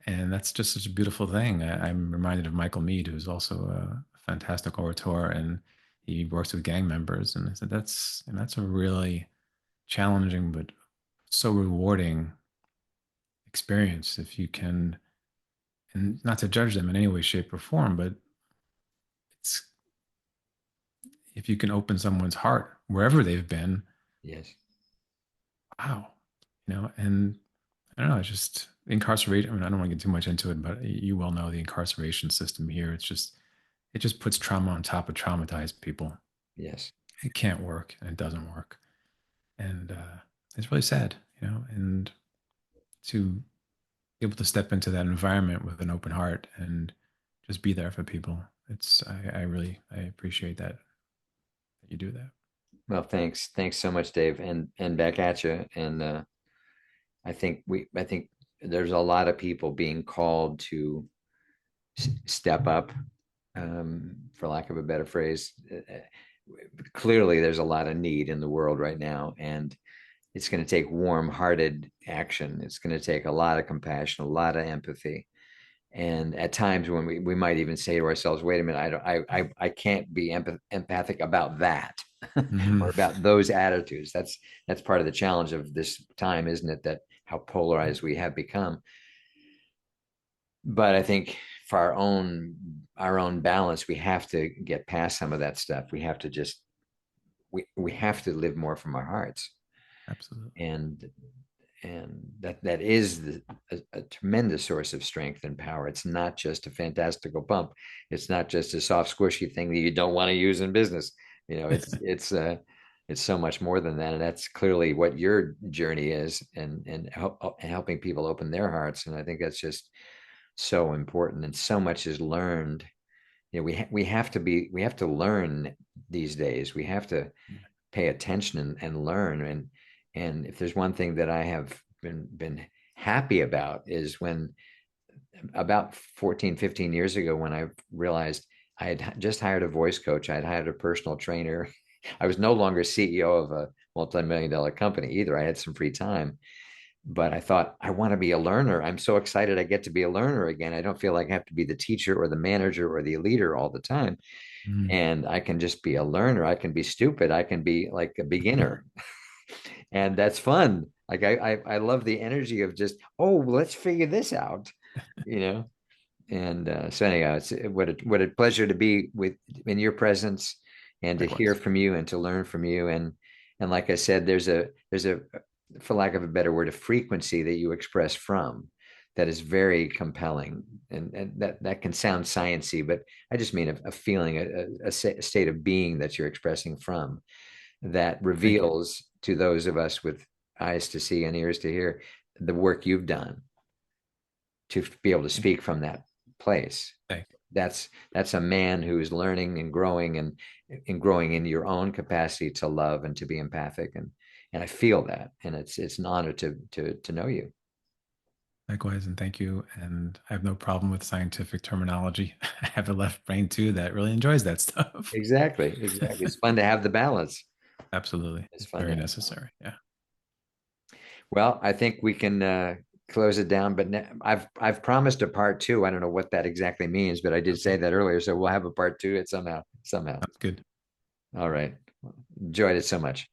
and that's just such a beautiful thing. I'm reminded of Michael Mead, who's also a fantastic orator, and he works with gang members, and I said that's a really challenging but so rewarding experience if you can, and not to judge them in any way shape or form, but it's if you can open someone's heart wherever they've been. Yes. Wow. And I don't know, it's just incarceration. I mean, I don't want to get too much into it, but you well know the incarceration system here. It just puts trauma on top of traumatized people. Yes. It can't work and it doesn't work. And it's really sad, and to be able to step into that environment with an open heart and just be there for people. I really, I appreciate that you do that. Well, thanks so much, Dave, and back at you. And I think there's a lot of people being called to step up, for lack of a better phrase. Clearly, there's a lot of need in the world right now, and it's going to take warm-hearted action. It's going to take a lot of compassion, a lot of empathy, and at times when we might even say to ourselves, wait a minute, I can't be empathic about that Hmm. or about those attitudes. That's part of the challenge of this time, isn't it, that how polarized we have become. But I think for our own balance, we have to get past some of that stuff. We have to just we have to live more from our hearts. Absolutely. And and that is a tremendous source of strength and power. It's not just a fantastical pump. It's not just a soft squishy thing that you don't want to use in business. It's so much more than that, and that's clearly what your journey is, and helping people open their hearts. And I think that's just so important, and so much is learned. We have to learn these days. We have to Yeah. pay attention and learn. And if there's one thing that I have been happy about is when about 14, 15 years ago, when I realized I had just hired a voice coach, I had hired a personal trainer. I was no longer CEO of a multi-million-dollar company either. I had some free time, but I thought, I want to be a learner. I'm so excited I get to be a learner again. I don't feel like I have to be the teacher or the manager or the leader all the time. Mm. And I can just be a learner. I can be stupid. I can be like a beginner. And that's fun. Like I love the energy of just, oh, let's figure this out, you know. And so anyhow, it's what a pleasure to be with in your presence, and to hear Likewise. from you and to learn from you. And like I said, there's a for lack of a better word, a frequency that you express from that is very compelling, and that can sound sciency, but I just mean a feeling, a state of being that you're expressing from, that Thank you. reveals to those of us with eyes to see and ears to hear the work you've done to be able to Thank you. speak from that place. Thank you. That's a man who's learning and growing, and growing in your own capacity to love and to be empathic. And I feel that, and it's an honor to know you. Likewise, and thank you. And I have no problem with scientific terminology. I have a left brain too that really enjoys that stuff. Exactly. It's fun to have the balance. Absolutely. It's It's fun to very have the balance. necessary. Yeah. Well, I think we can close it down, but I've promised a part two. I don't know what that exactly means, but I did say Okay. that earlier, so we'll have a part two. It somehow. Sounds good. All right. Enjoyed it so much.